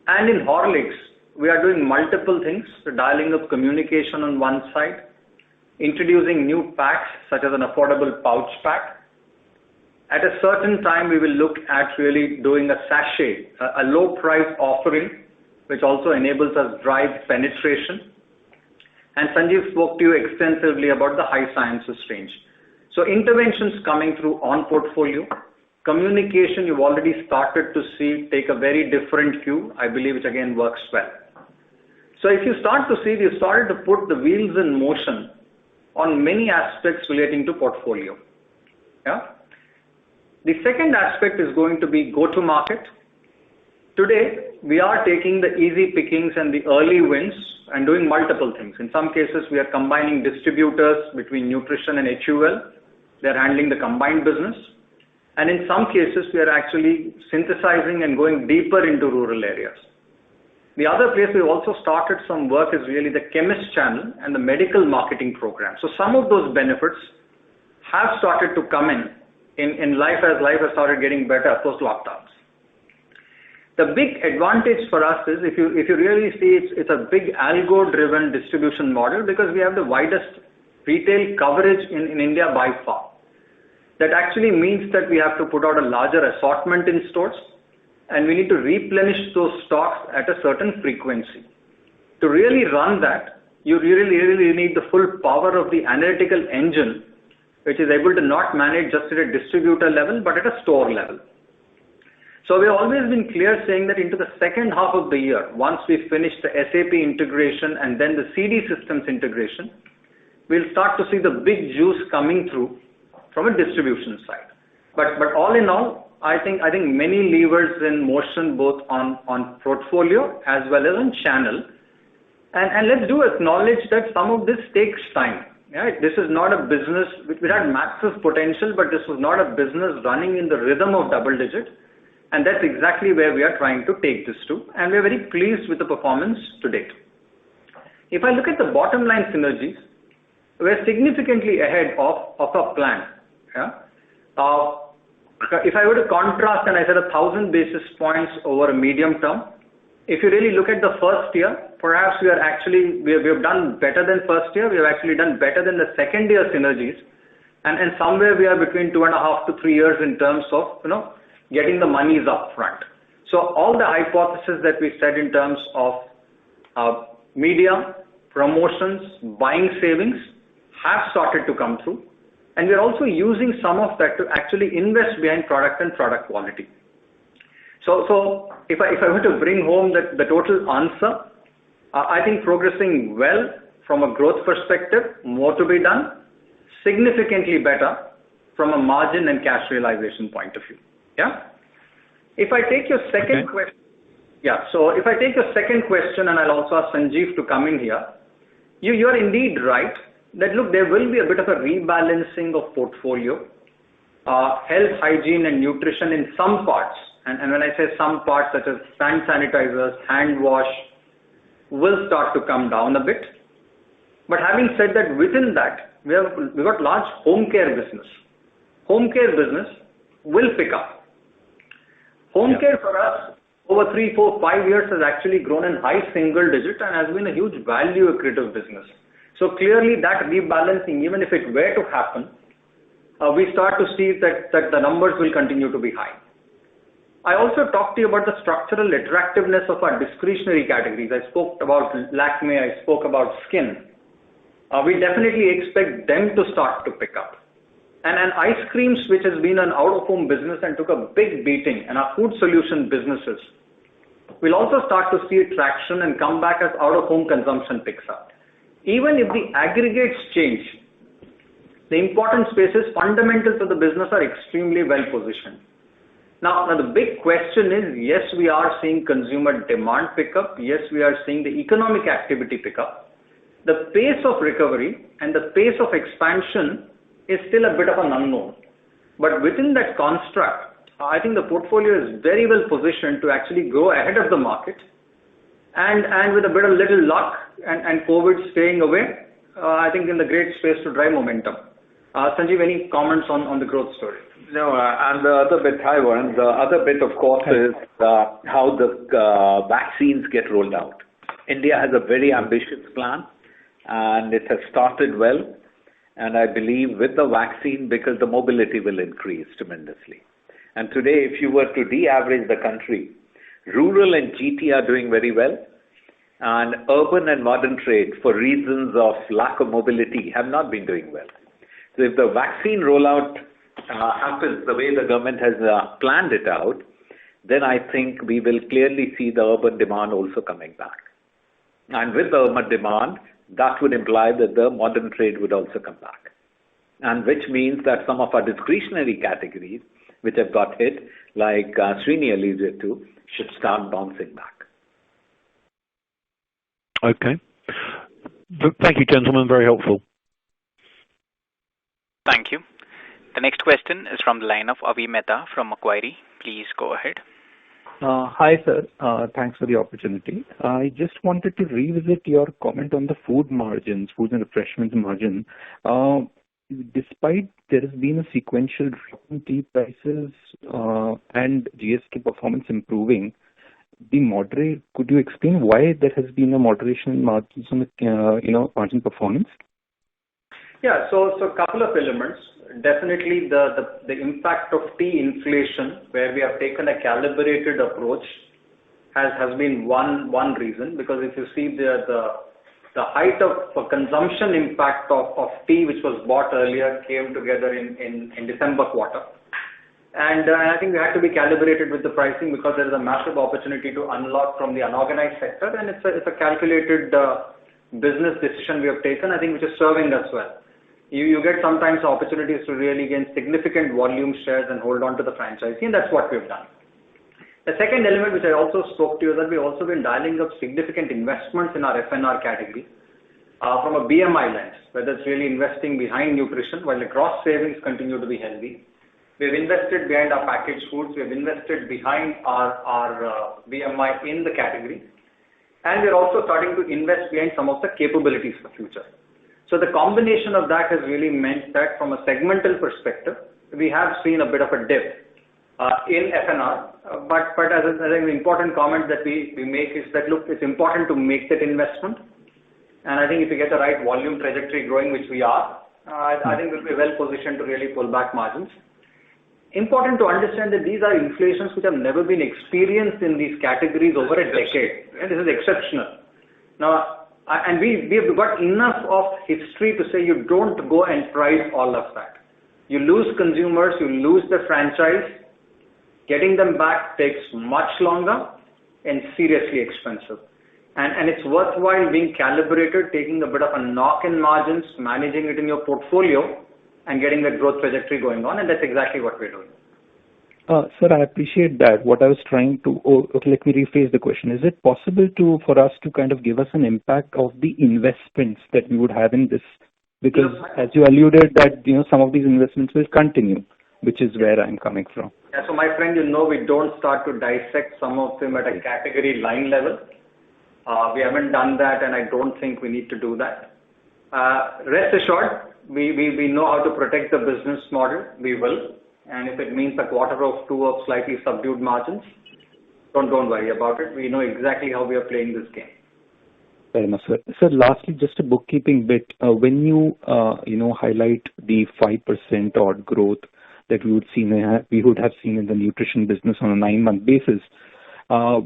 and in Horlicks, we are doing multiple things. We're dialing up communication on one side, introducing new packs such as an affordable pouch pack. At a certain time, we will look at really doing a sachet, a low price offering, which also enables us drive penetration. And Sanjeev spoke to you extensively about the high sciences range. So interventions coming through on portfolio, communication you've already started to see take a very different cue, I believe, which again works well. So if you start to see, we've started to put the wheels in motion on many aspects relating to portfolio. Yeah. The second aspect is going to be go-to-market. Today, we are taking the easy pickings and the early wins and doing multiple things. In some cases, we are combining distributors between nutrition and HUL. They're handling the combined business. And in some cases, we are actually synthesizing and going deeper into rural areas. The other place we've also started some work is really the chemist channel and the medical marketing program. So some of those benefits have started to come in life as life has started getting better post-lockdowns. The big advantage for us is if you really see it's a big algo-driven distribution model because we have the widest retail coverage in India by far. That actually means that we have to put out a larger assortment in stores and we need to replenish those stocks at a certain frequency. To really run that, you really need the full power of the analytical engine, which is able to not manage just at a distributor level, but at a store level. So we've always been clear saying that into the second half of the year, once we finish the SAP integration and then the CD systems integration, we'll start to see the big juice coming through from a distribution side. But all in all, I think many levers in motion both on portfolio as well as on channel. And let's do acknowledge that some of this takes time. Yeah, this is not a business, we had massive potential, but this was not a business running in the rhythm of double digit. And that's exactly where we are trying to take this to. And we're very pleased with the performance to date. If I look at the bottom line synergies, we're significantly ahead of our plan. Yeah? If I were to contrast, and I said 1,000 basis points over a medium term, if you really look at the first year, perhaps we have done better than first year. We have actually done better than the second year synergies. And somewhere we are between 2.5 to 3 years in terms of, getting the monies up front. So all the hypotheses that we said in terms of media, promotions, buying savings have started to come through. And we're also using some of that to actually invest behind product and product quality. So if I were to bring home the total answer, I think progressing well from a growth perspective, more to be done, significantly better from a margin and cash realization point of view. Yeah. If I take your second question, so if I take your second question, and I'll also ask Sanjeev to come in here, you are indeed right that look, there will be a bit of a rebalancing of portfolio, health, hygiene, and nutrition in some parts. And when I say some parts, such as hand sanitizers, hand wash, will start to come down a bit. But having said that, within that, we've got large home care business. Home care business will pick up. Home care for us over 3, 4, 5 years has actually grown in high single digit and has been a huge value accretive business. So clearly that rebalancing, even if it were to happen, we start to see that the numbers will continue to be high. I also talked to you about the structural attractiveness of our discretionary categories. I spoke about Lakme, I spoke about skin. We definitely expect them to start to pick up. And ice creams, which has been an out-of-home business and took a big beating, and our food solution businesses, will also start to see traction and come back as out-of-home consumption picks up. Even if the aggregates change, the important spaces, fundamentals of the business are extremely well positioned. Now the big question is, yes, we are seeing consumer demand pick up. Yes, we are seeing the economic activity pick up. The pace of recovery and the pace of expansion is still a bit of an unknown. But within that construct, I think the portfolio is very well positioned to actually go ahead of the market. And with a bit of little luck and COVID staying away, I think in the great space to drive momentum. Sanjeev, any comments on the growth story? No, and the other bit, hi Warren, the other bit of course is how the vaccines get rolled out. India has a very ambitious plan and it has started well. And I believe with the vaccine, because the mobility will increase tremendously. And today, if you were to de-average the country, rural and GT are doing very well, and urban and modern trade, for reasons of lack of mobility, have not been doing well. So if the vaccine rollout happens the way the government has planned it out, then I think we will clearly see the urban demand also coming back. And with the urban demand, that would imply that the modern trade would also come back. And which means that some of our discretionary categories, which have got hit, like Srini alluded to, should start bouncing back. Okay. Thank you, gentlemen. Very helpful. Thank you. The next question is from the line of Avi Mehta from Macquarie. Please go ahead. Hi, sir. Thanks for the opportunity. I just wanted to revisit your comment on the food margins, food and refreshments margin. Despite there has been a sequential drop in tea prices and GST performance improving, could you explain why there has been a moderation in margins on the margin performance? Yeah, so a couple of elements. Definitely the impact of tea inflation, where we have taken a calibrated approach, has been one reason. Because if you see the height of consumption impact of tea, which was bought earlier, came together in December quarter. And I think we had to be calibrated with the pricing because there is a massive opportunity to unlock from the unorganized sector, and it's a calculated business decision we have taken, I think, which is serving us well. You get sometimes opportunities to really gain significant volume shares and hold on to the franchisee, and that's what we've done. The second element, which I also spoke to you, is that we've also been dialing up significant investments in our FNR category from a BMI lens, whether it's really investing behind nutrition, while the gross savings continue to be healthy. We've invested behind our packaged foods, we've invested behind our BMI in the category, and we're also starting to invest behind some of the capabilities for future. So the combination of that has really meant that from a segmental perspective, we have seen a bit of a dip in FNR. But as I think the important comment that we make is that, look, it's important to make that investment. And I think if we get the right volume trajectory growing, which we are, I think we'll be well positioned to really pull back margins. Important to understand that these are inflations which have never been experienced in these categories over a decade. And this is exceptional. Now, And we've got enough of history to say you don't go and price all of that. You lose consumers, you lose the franchise. Getting them back takes much longer and seriously expensive. And it's worthwhile being calibrated, taking a bit of a knock in margins, managing it in your portfolio, and getting the growth trajectory going on. And that's exactly what we're doing. Sir, I appreciate that. What I was trying to, let me rephrase the question. Is it possible for us to kind of give us an impact of the investments that we would have in this? Because as you alluded that, some of these investments will continue, which is where I'm coming from. Yeah, so my friend, we don't start to dissect some of them at a category line level. We haven't done that, and I don't think we need to do that. Rest assured, we know how to protect the business model. We will. And if it means a quarter or two of slightly subdued margins, don't worry about it. We know exactly how we are playing this game. Fair enough, sir. Sir, lastly, just a bookkeeping bit. When you highlight the 5% odd growth that we would have seen in the nutrition business on a 9-month basis,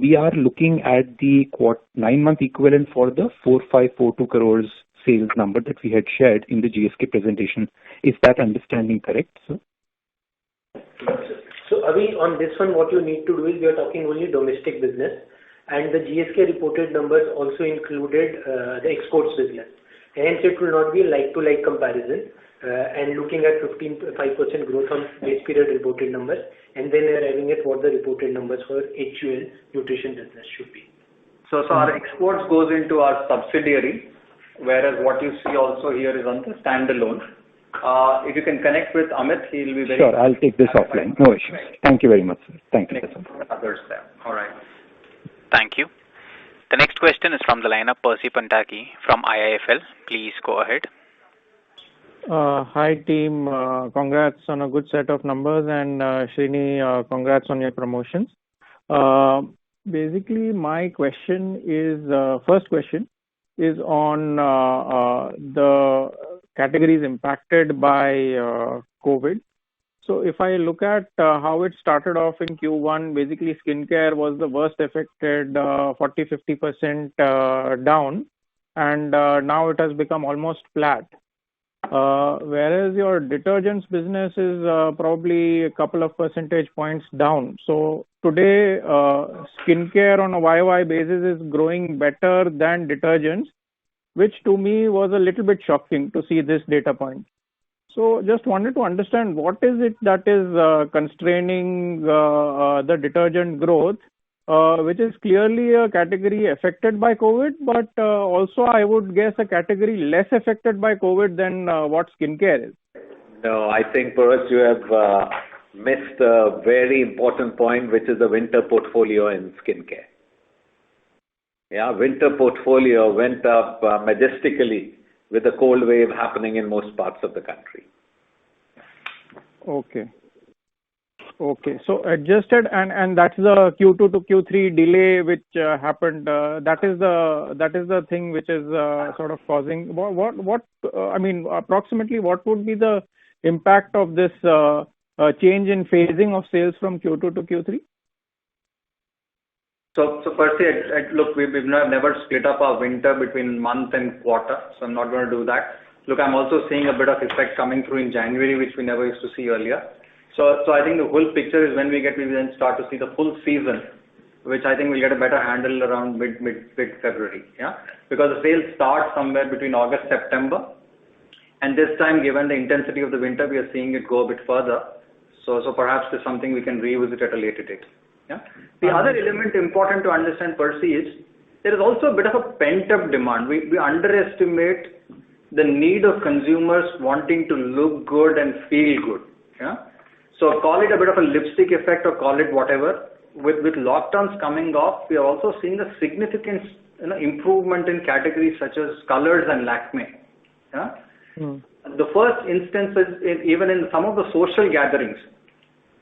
we are looking at the 9-month equivalent for the 4542 crores sales number that we had shared in the GSK presentation. Is that understanding correct, sir? So, Avi, on this one, what you need to do is we are talking only domestic business, and the GSK reported numbers also included the exports business. Hence, it will not be like-to-like comparison. And looking at 5% growth on base period reported numbers, and then arriving at what the reported numbers for HUL nutrition business should be. So our exports goes into our subsidiary, whereas what you see also here is on the standalone. If you can connect with Amit, he will be very... Sure, I'll take this offline. No issues. Thank you very much, sir. Thank you. Others there. All right. Thank you. The next question is from the line of Percy Pantaki from IIFL. Please go ahead. Hi team, congrats on a good set of numbers, and Srini, congrats on your promotions. Basically, my question is, first question is on the categories impacted by COVID. So if I look at how it started off in Q1, basically skincare was the worst affected, 40-50% down, and now it has become almost flat. Whereas your detergents business is probably a couple of percentage points down. So today, skincare on a YOY basis is growing better than detergents, which to me was a little bit shocking to see this data point. So just wanted to understand what is it that is constraining the detergent growth, which is clearly a category affected by COVID, but also I would guess a category less affected by COVID than what skincare is. No, I think perhaps you have missed a very important point, which is the winter portfolio in skincare. Yeah, winter portfolio went up majestically with a cold wave happening in most parts of the country. Okay. So adjusted, and that's the Q2 to Q3 delay which happened. That is the thing which is sort of causing. What I mean, approximately what would be the impact of this change in phasing of sales from Q2 to Q3? So Percy, look, we've never split up our winter between month and quarter, so I'm not going to do that. Look, I'm also seeing a bit of effect coming through in January, which we never used to see earlier. So I think the whole picture is when we then start to see the full season, which I think we'll get a better handle around mid-February, yeah? Because the sales start somewhere between August, September, and this time, given the intensity of the winter, we are seeing it go a bit further. So perhaps there's something we can revisit at a later date. Yeah? The other element important to understand, Percy, is there is also a bit of a pent-up demand. We underestimate the need of consumers wanting to look good and feel good. Yeah? So call it a bit of a lipstick effect or call it whatever. With lockdowns coming off, we are also seeing a significant improvement in categories such as colors and Lakme. Yeah? The first instances, even in some of the social gatherings,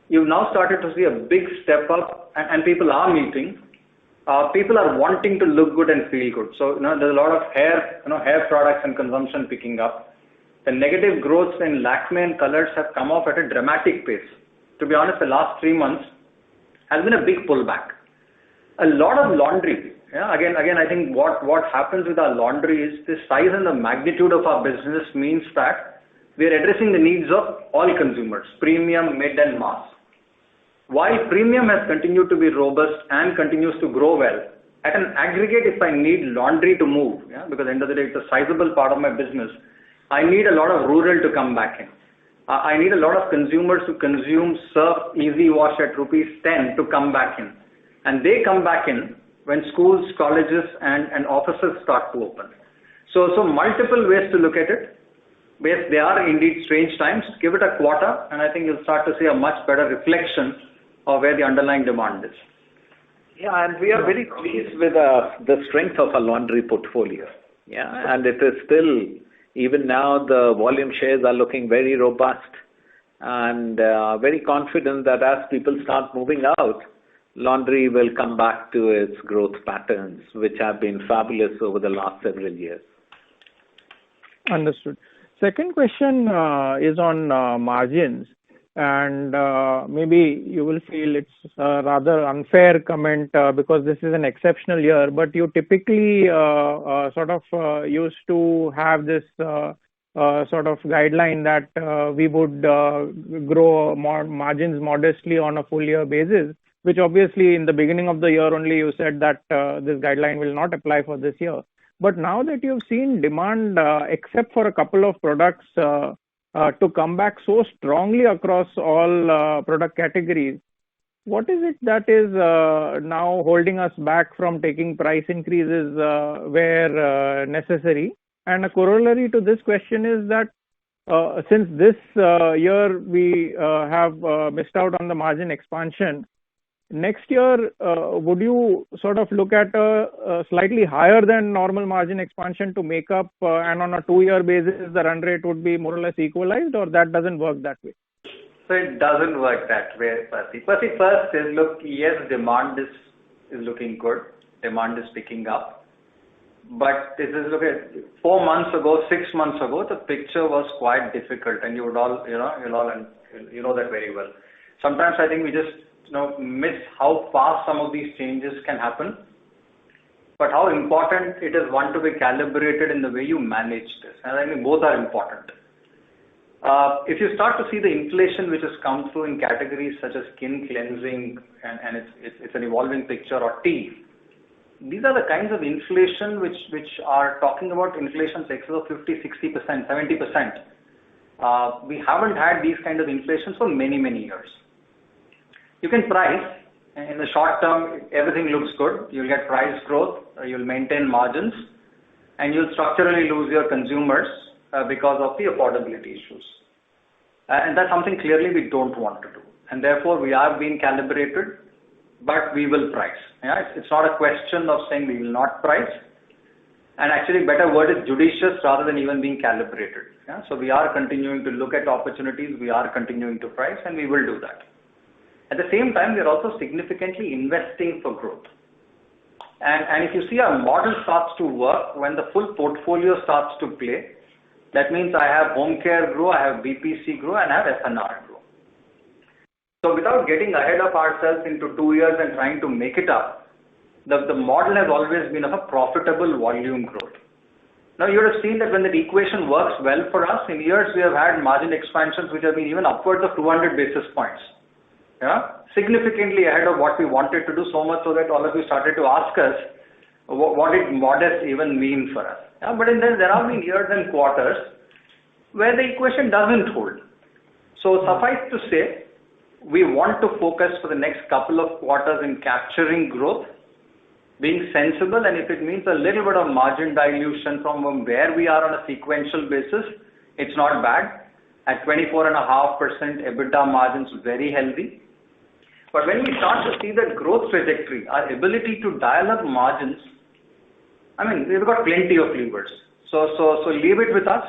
you've now started to see a big step up, and people are meeting. People are wanting to look good and feel good. So there's a lot of hair products and consumption picking up. The negative growths in Lakme and colors have come off at a dramatic pace. To be honest, the last 3 months has been a big pullback. A lot of laundry Yeah, again, I think what happens with our laundry is the size and the magnitude of our business means that we are addressing the needs of all consumers, premium, mid, and mass. While premium has continued to be robust and continues to grow well, at an aggregate, if I need laundry to move, because at the end of the day, it's a sizable part of my business, I need a lot of rural to come back in. I need a lot of consumers who consume Surf Easy Wash at ₹10 to come back in. And they come back in when schools, colleges, and offices start to open. So multiple ways to look at it. Yes, they are indeed strange times. Give it a quarter, and I think you'll start to see a much better reflection of where the underlying demand is. Yeah, and we are very pleased with the strength of our laundry portfolio. Yeah, and it is still, even now, the volume shares are looking very robust, and very confident that as people start moving out, laundry will come back to its growth patterns, which have been fabulous over the last several years. Understood. Second question is on margins, and maybe you will feel it's a rather unfair comment because this is an exceptional year, but you typically used to have this sort of guideline that we would grow margins modestly on a full year basis, which obviously in the beginning of the year only you said that this guideline will not apply for this year. But now that you've seen demand, except for a couple of products, to come back so strongly across all product categories, what is it that is now holding us back from taking price increases where necessary? And a corollary to this question is that since this year we have missed out on the margin expansion, next year, would you sort of look at a slightly higher than normal margin expansion to make up, and on a 2-year basis, the run rate would be more or less equalized, or that doesn't work that way? So it doesn't work that way, Percy. Percy, first is, look, yes, demand is looking good. Demand is picking up. But this is, look at 4 months ago, 6 months ago, the picture was quite difficult, and you know that very well. Sometimes I think we just miss how fast some of these changes can happen, but how important it is, one, to be calibrated in the way you manage this. And I think both are important. If you start to see the inflation which has come through in categories such as skin cleansing, and it's an evolving picture, or tea, these are the kinds of inflation which are talking about inflation excess of 50, 60%, 70%. We haven't had these kind of inflations for many, many years. You can price. In the short term, everything looks good. You'll get price growth, you'll maintain margins, and you'll structurally lose your consumers because of the affordability issues. And that's something clearly we don't want to do. And therefore, we are being calibrated, but we will price. Yeah? It's not a question of saying we will not price. And actually, better word is judicious rather than even being calibrated. Yeah? So we are continuing to look at opportunities, we are continuing to price, and we will do that. At the same time, we are also significantly investing for growth. And if you see our model starts to work, when the full portfolio starts to play, that means I have home care grow, I have BPC grow, and I have FNR grow. So without getting ahead of ourselves into 2 years and trying to make it up, the model has always been of a profitable volume growth. Now you would have seen that when the equation works well for us, in years we have had margin expansions which have been even upwards of 200 basis points. Yeah, significantly ahead of what we wanted to do, so much so that all of you started to ask us what did modest even mean for us. Yeah, but then there have been years and quarters where the equation doesn't hold. So suffice to say, we want to focus for the next couple of quarters in capturing growth, being sensible, and if it means a little bit of margin dilution from where we are on a sequential basis, it's not bad. At 24.5% EBITDA margins, very healthy. But when we start to see that growth trajectory, our ability to dial up margins, I mean, we've got plenty of levers. So leave it with us,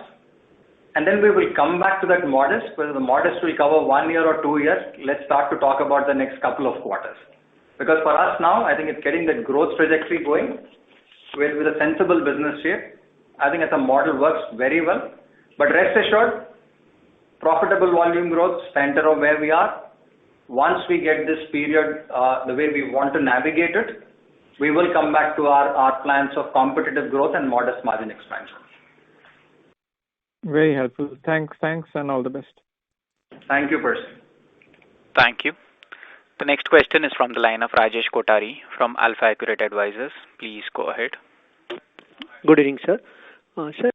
and then we will come back to that modest. Whether the modest will cover 1 year or 2 years, let's start to talk about the next couple of quarters. Because for us now, I think it's getting that growth trajectory going with a sensible business shape. I think as a model works very well. But rest assured, profitable volume growth, center of where we are. Once we get this period the way we want to navigate it, we will come back to our plans of competitive growth and modest margin expansion. Very helpful. Thanks, and all the best. Thank you, Percy. Thank you. The next question is from the line of Rajesh Kothari from Alpha Accurate Advisors. Please go ahead. Good evening, sir. Sir,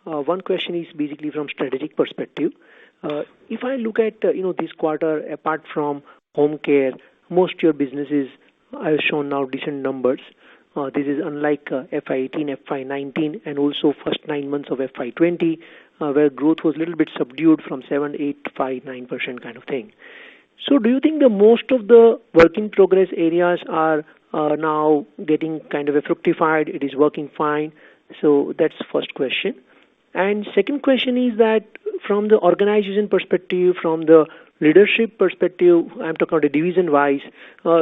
one question is basically from strategic perspective. If I look at this quarter, apart from home care, most of your businesses have shown now decent numbers. This is unlike FY18, FY19, and also first 9 months of FY20, where growth was a little bit subdued from 7, 8, 5, 9% kind of thing. So do you think the most of the work in progress areas are now getting kind of fructified? It is working fine. So that's the first question. And second question is that from the organization perspective, from the leadership perspective, I'm talking about the division-wise,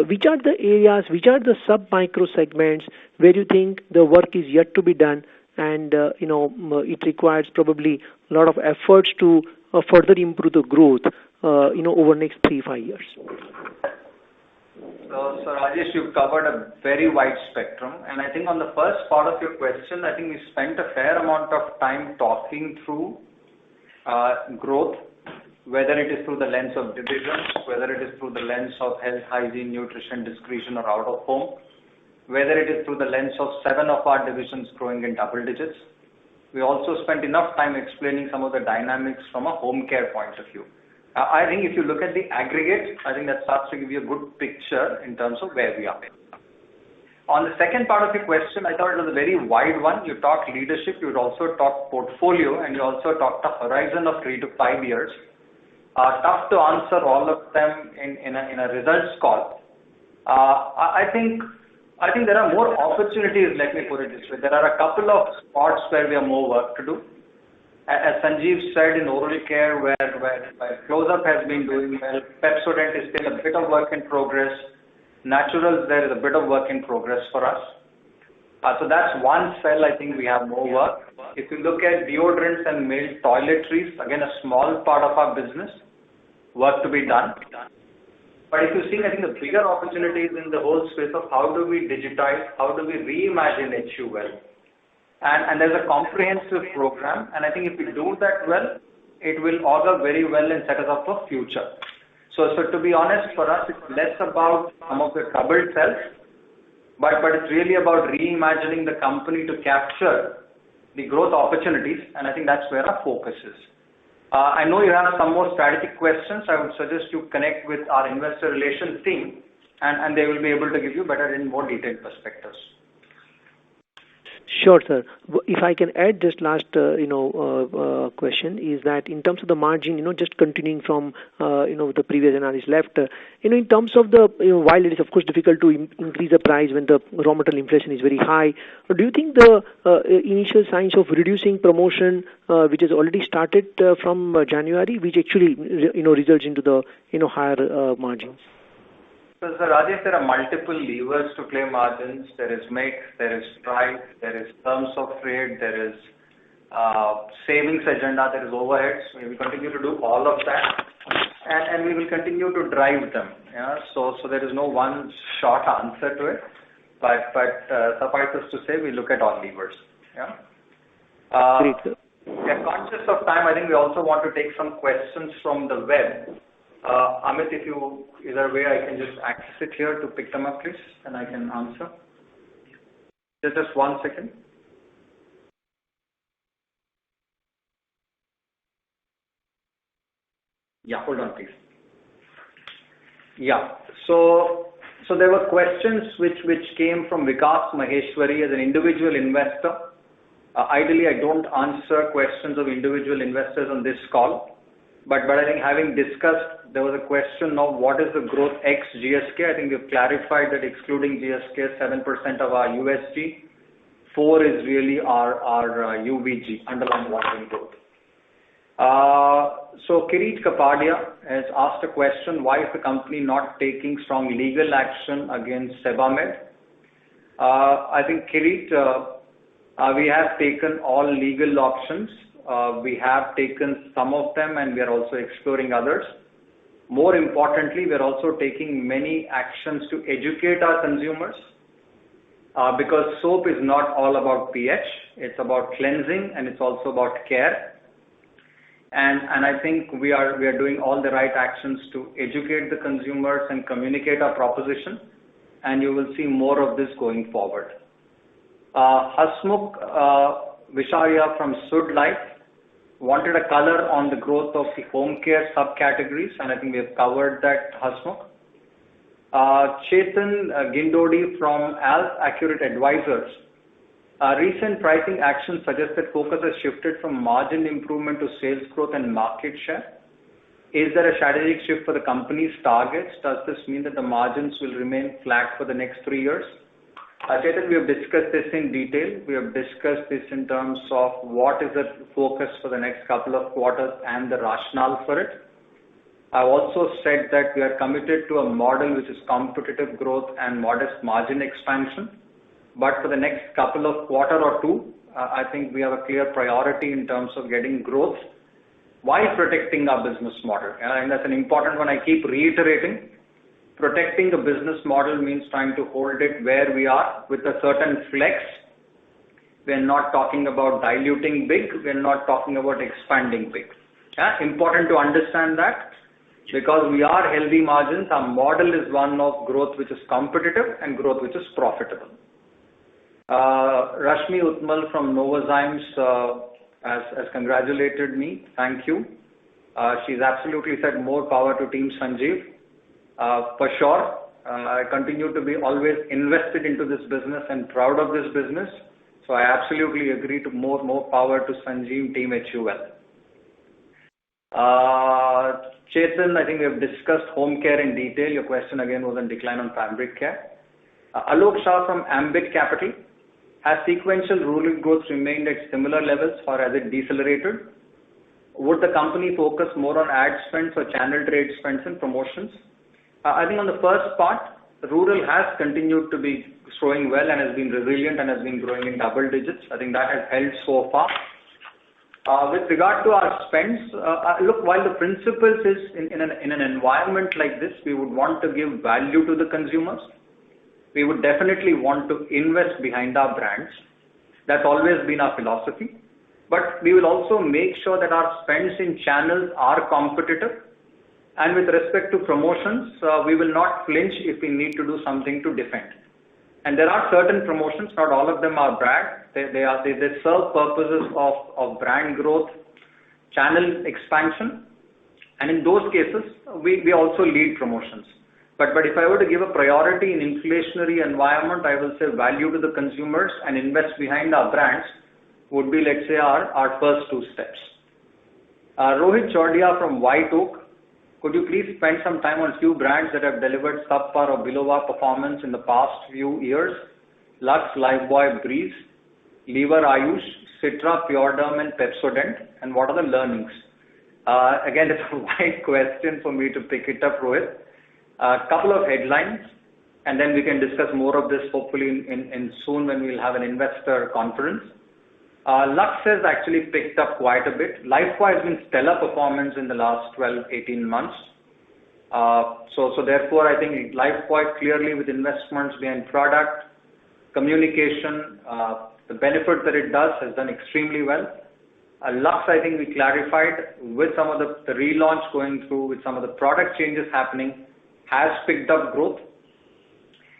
which are the areas, which are the sub-micro segments where you think the work is yet to be done and it requires probably a lot of efforts to further improve the growth over the next 3-5 years? So Rajesh, you've covered a very wide spectrum, and I think on the first part of your question, I think we spent a fair amount of time talking through growth, whether it is through the lens of divisions, whether it is through the lens of health, hygiene, nutrition, discretion, or out of home, whether it is through the lens of 7 of our divisions growing in double digits. We also spent enough time explaining some of the dynamics from a home care point of view. I think if you look at the aggregate, I think that starts to give you a good picture in terms of where we are. On the second part of your question, I thought it was a very wide one. You talked leadership, you also talked portfolio, and you also talked a horizon of 3 to 5 years. Tough to answer all of them in a results call. I think there are more opportunities, let me put it this way. There are a couple of spots where we have more work to do. As Sanjeev said, in oral care, where Close-Up has been doing well, Pepsodent is still a bit of work in progress. Naturals, there is a bit of work in progress for us. So that's one cell I think we have more work. If you look at deodorants and male toiletries, again a small part of our business, work to be done. But if you see, I think the bigger opportunity is in the whole space of how do we digitize, how do we reimagine HUL. And there's a comprehensive program, and I think if we do that well, it will augur very well and set us up for future. So to be honest, for us, it's less about some of the troubled cells, but it's really about reimagining the company to capture the growth opportunities, and I think that's where our focus is. I know you have some more strategic questions. I would suggest you connect with our investor relations team, and they will be able to give you better and more detailed perspectives. Sure, sir. If I can add just last, question is that in terms of the margin, just continuing from, the previous analysis left, in terms of the, while it is of course difficult to increase the price when the raw material inflation is very high, do you think the initial signs of reducing promotion, which has already started from January, which actually, results into the, higher margins? So Rajesh, there are multiple levers to play margins. There is mix, there is price, there is terms of trade, there is savings agenda, there is overheads. We will continue to do all of that, and we will continue to drive them. Yeah? So there is no one short answer to it, but suffice us to say, we look at all levers. Yeah. Great, sir. Yeah, conscious of time, I think we also want to take some questions from the web. Amit, is there a way I can just access it here to pick them up, please, and I can answer? Just 1 second. Yeah, hold on, please. Yeah, so there were questions which came from Vikas Maheshwari as an individual investor. Ideally, I don't answer questions of individual investors on this call. But I think having discussed, there was a question of what is the growth ex GSK. I think we've clarified that excluding GSK, 7% of our USG, 4 is really our UVG, underlying volume growth. So Kirit Kapadia has asked a question, why is the company not taking strong legal action against Sebamed? I think Kirit, we have taken all legal options. We have taken some of them, and we are also exploring others. More importantly, we are also taking many actions to educate our consumers because soap is not all about pH, it's about cleansing and it's also about care. And I think we are doing all the right actions to educate the consumers and communicate our proposition, and you will see more of this going forward. Hasmukh Visharia from Sud Life wanted a color on the growth of the home care subcategories, and I think we have covered that, Hasmukh. Chetan Gindodi from Alf Accurate Advisors. Recent pricing actions suggest that focus has shifted from margin improvement to sales growth and market share. Is there a strategic shift for the company's targets? Does this mean that the margins will remain flat for the next 3 years? Chetan, we have discussed this in detail. We have discussed this in terms of what is the focus for the next couple of quarters and the rationale for it. I've also said that we are committed to a model which is competitive growth and modest margin expansion. But for the next couple of quarter or two, I think we have a clear priority in terms of getting growth while protecting our business model. And that's an important one I keep reiterating. Protecting the business model means trying to hold it where we are with a certain flex. We're not talking about diluting big. We're not talking about expanding big. Important to understand that because we are healthy margins. Our model is one of growth which is competitive and growth which is profitable. Rashmi Utmal from Novozymes has congratulated me. Thank you. She's absolutely said more power to Team Sanjeev. For sure, I continue to be always invested into this business and proud of this business. So I absolutely agree to more power to Sanjeev, Team HUL. Chetan, I think we have discussed home care in detail. Your question again was on decline on fabric care. Alok Shah from Ambit Capital. Has sequential rural growth remained at similar levels or has it decelerated? Would the company focus more on ad spends or channel trade spends and promotions? I think on the first part, rural has continued to be growing well and has been resilient and has been growing in double digits. I think that has held so far. With regard to our spends, look, while the principles is in an environment like this, we would want to give value to the consumers. We would definitely want to invest behind our brands. That's always been our philosophy. But we will also make sure that our spends in channels are competitive. And with respect to promotions, we will not flinch if we need to do something to defend. And there are certain promotions, not all of them are brand. They serve purposes of brand growth, channel expansion. And in those cases, we also lead promotions. But if I were to give a priority in inflationary environment, I will say value to the consumers and invest behind our brands would be, let's say, our first two steps. Rohit Chordia from White Oak. Could you please spend some time on few brands that have delivered subpar or below our performance in the past few years? Lux, Lifebuoy, Breeze, Lever Ayush, Citra, Pure Derm and Pepsodent. And what are the learnings? Again, it's a wide question for me to pick it up, Rohit. A couple of headlines, and then we can discuss more of this hopefully in soon when we'll have an investor conference. Lux has actually picked up quite a bit. Lifebuoy has been stellar performance in the last 12-18 months. So therefore, I think Lifebuoy clearly with investments behind product, communication, the benefit that it does has done extremely well. Lux, I think we clarified with some of the relaunch going through, with some of the product changes happening, has picked up growth.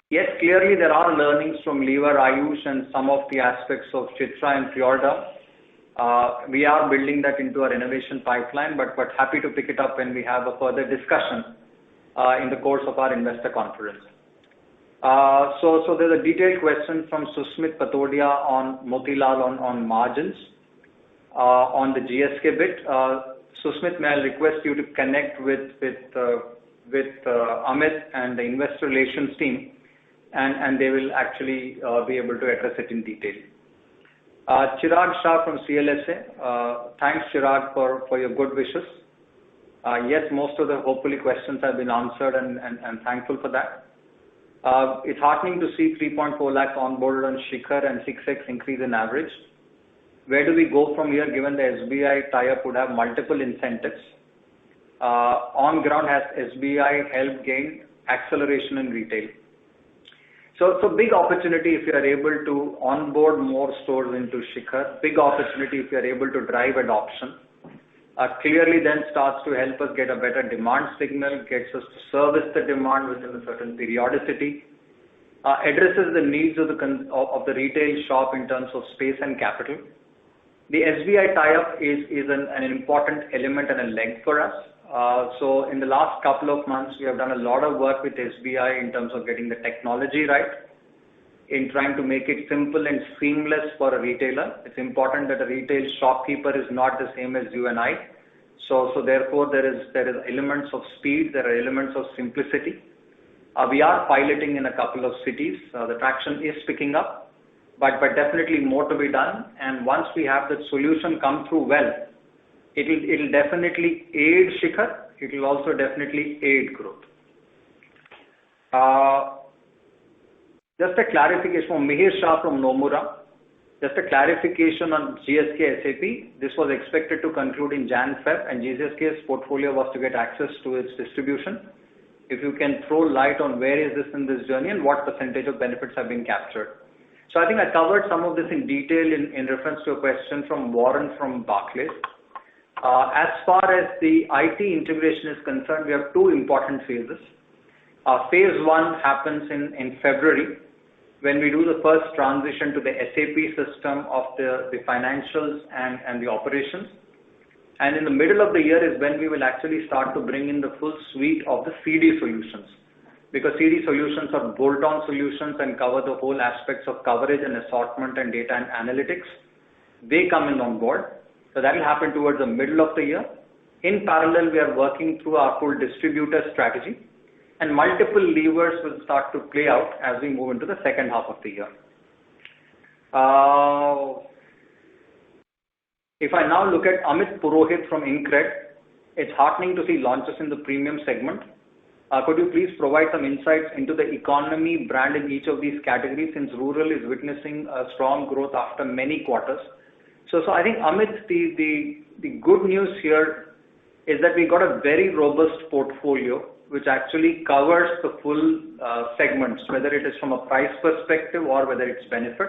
Yes, clearly there are learnings from Lever Ayush and some of the aspects of Citra and Pure Derm. We are building that into our innovation pipeline, but happy to pick it up when we have a further discussion in the course of our investor conference. So there's a detailed question from Susmit Patodia on Motilal on margins. On the GSK bit, Susmit, may I request you to connect with Amit and the investor relations team, and they will actually be able to address it in detail. Chirag Shah from CLSA. Thanks, Chirag, for your good wishes. Yes, most of the hopefully questions have been answered, and thankful for that. It's heartening to see 3.4 lakhs onboarded on Shikhar and 6x increase in average. Where do we go from here given the SBI tie-up would have multiple incentives? on ground has SBI helped gain acceleration in retail. So big opportunity if you are able to onboard more stores into Shikhar, big opportunity if you are able to drive adoption. Clearly then starts to help us get a better demand signal, gets us to service the demand within a certain periodicity, addresses the needs of the retail shop in terms of space and capital. The SBI tie-up is an important element and a leg for us. So in the last couple of months, we have done a lot of work with SBI in terms of getting the technology right, in trying to make it simple and seamless for a retailer. It's important that a retail shopkeeper is not the same as you and I. So therefore there is elements of speed, there are elements of simplicity. We are piloting in a couple of cities. The traction is picking up, but definitely more to be done. And once we have that solution come through well, it'll definitely aid Shikhar. It will also definitely aid growth. Just a clarification from Mihir Shah from Nomura. Just a clarification on GSK SAP. This was expected to conclude in Jan-Feb, and GSK's portfolio was to get access to its distribution. If you can throw light on where is this in this journey and what percentage of benefits have been captured. So I think I covered some of this in detail in reference to a question from Warren from Barclays. As far as the IT integration is concerned, we have two important phases. Phase 1 happens in February, when we do the first transition to the SAP system of the financials and the operations. And in the middle of the year is when we will actually start to bring in the full suite of the CD solutions. Because CD solutions are bolt-on solutions and cover the whole aspects of coverage and assortment and data and analytics. They come in on board. So that will happen towards the middle of the year. In parallel, we are working through our full distributor strategy, and multiple levers will start to play out as we move into the second half of the year. If I now look at Amit Purohit from InCred, it's heartening to see launches in the premium segment. Could you please provide some insights into the economy brand in each of these categories, since rural is witnessing a strong growth after many quarters? So I think, Amit, the good news here is that we got a very robust portfolio which actually covers the full segments, whether it is from a price perspective or whether it's benefit.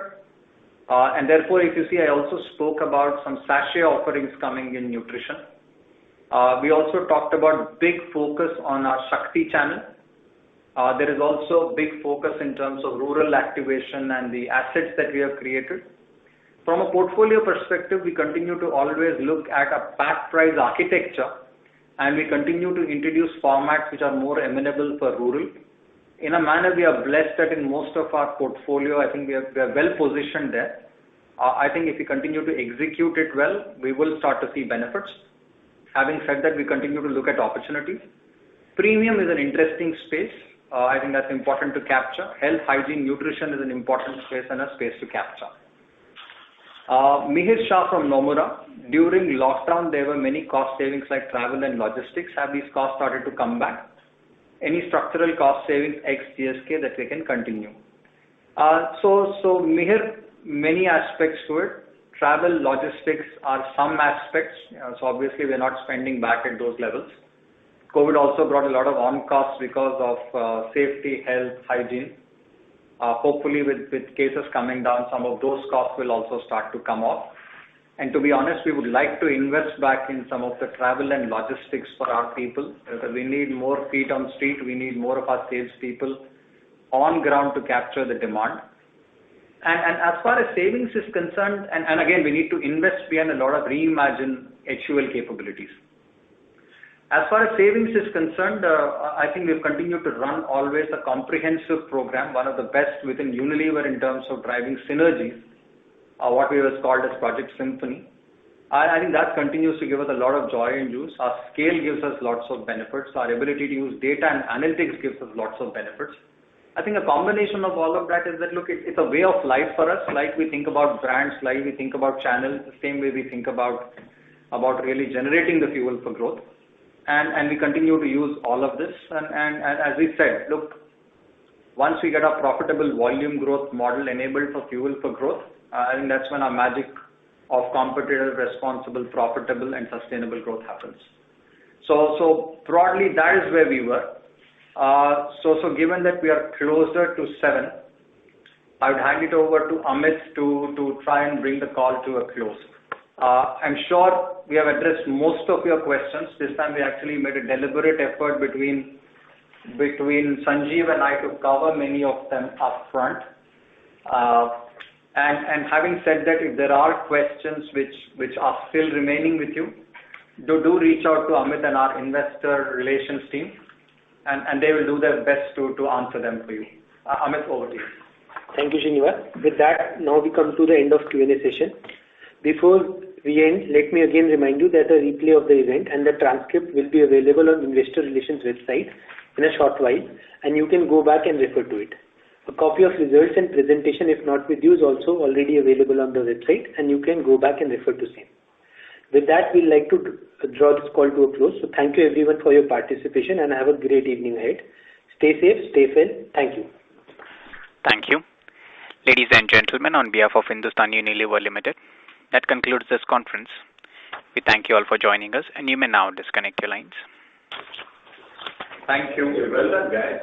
And therefore, if you see, I also spoke about some sachet offerings coming in nutrition. We also talked about big focus on our Shakti channel. There is also big focus in terms of rural activation and the assets that we have created. From a portfolio perspective, we continue to always look at a pack price architecture, and we continue to introduce formats which are more amenable for rural. In a manner, we are blessed that in most of our portfolio, I think we are well positioned there. I think if we continue to execute it well, we will start to see benefits. Having said that, we continue to look at opportunities. Premium is an interesting space. I think that's important to capture. Health, hygiene, nutrition is an important space and a space to capture. Mihir Shah from Nomura. During lockdown, there were many cost savings like travel and logistics. Have these costs started to come back? Any structural cost savings ex GSK that we can continue? So Mihir, many aspects to it. Travel, logistics are some aspects. So obviously, we're not spending back at those levels. COVID also brought a lot of on costs because of safety, health, hygiene. Hopefully, with cases coming down, some of those costs will also start to come off. And to be honest, we would like to invest back in some of the travel and logistics for our people, because we need more feet on street. We need more of our salespeople on ground to capture the demand. And as far as savings is concerned, and again, we need to invest behind a lot of reimagine HUL capabilities. As far as savings is concerned, I think we've continued to run always a comprehensive program, one of the best within Unilever in terms of driving synergies, what we have called as Project Symphony. I think that continues to give us a lot of joy and juice. Our scale gives us lots of benefits. Our ability to use data and analytics gives us lots of benefits. I think a combination of all of that is that, look, it's a way of life for us, like we think about brands, like we think about channels, the same way we think about really generating the fuel for growth. And we continue to use all of this. And as we said, look, once we get a profitable volume growth model enabled for fuel for growth, I think that's when our magic of competitive, responsible, profitable, and sustainable growth happens. So broadly, that is where we were. So given that we are closer to 7, I would hand it over to Amit to try and bring the call to a close. I'm sure we have addressed most of your questions. This time we actually made a deliberate effort between Sanjeev and I to cover many of them up front. And having said that, if there are questions which are still remaining with you, do reach out to Amit and our investor relations team, and they will do their best to answer them for you. Amit, over to you. Thank you, Srinivas. With that, now we come to the end of Q&A session. Before we end, let me again remind you that a replay of the event and the transcript will be available on Investor Relations website in a short while, and you can go back and refer to it. A copy of results and presentation, if not with you, is also already available on the website, and you can go back and refer to same. With that, we'd like to draw this call to a close. So thank you everyone for your participation, and have a great evening ahead. Stay safe, stay well. Thank you. Thank you. Ladies and gentlemen, on behalf of Hindustan Unilever Limited, that concludes this conference. We thank you all for joining us, and you may now disconnect your lines. Thank you. Well done, guys.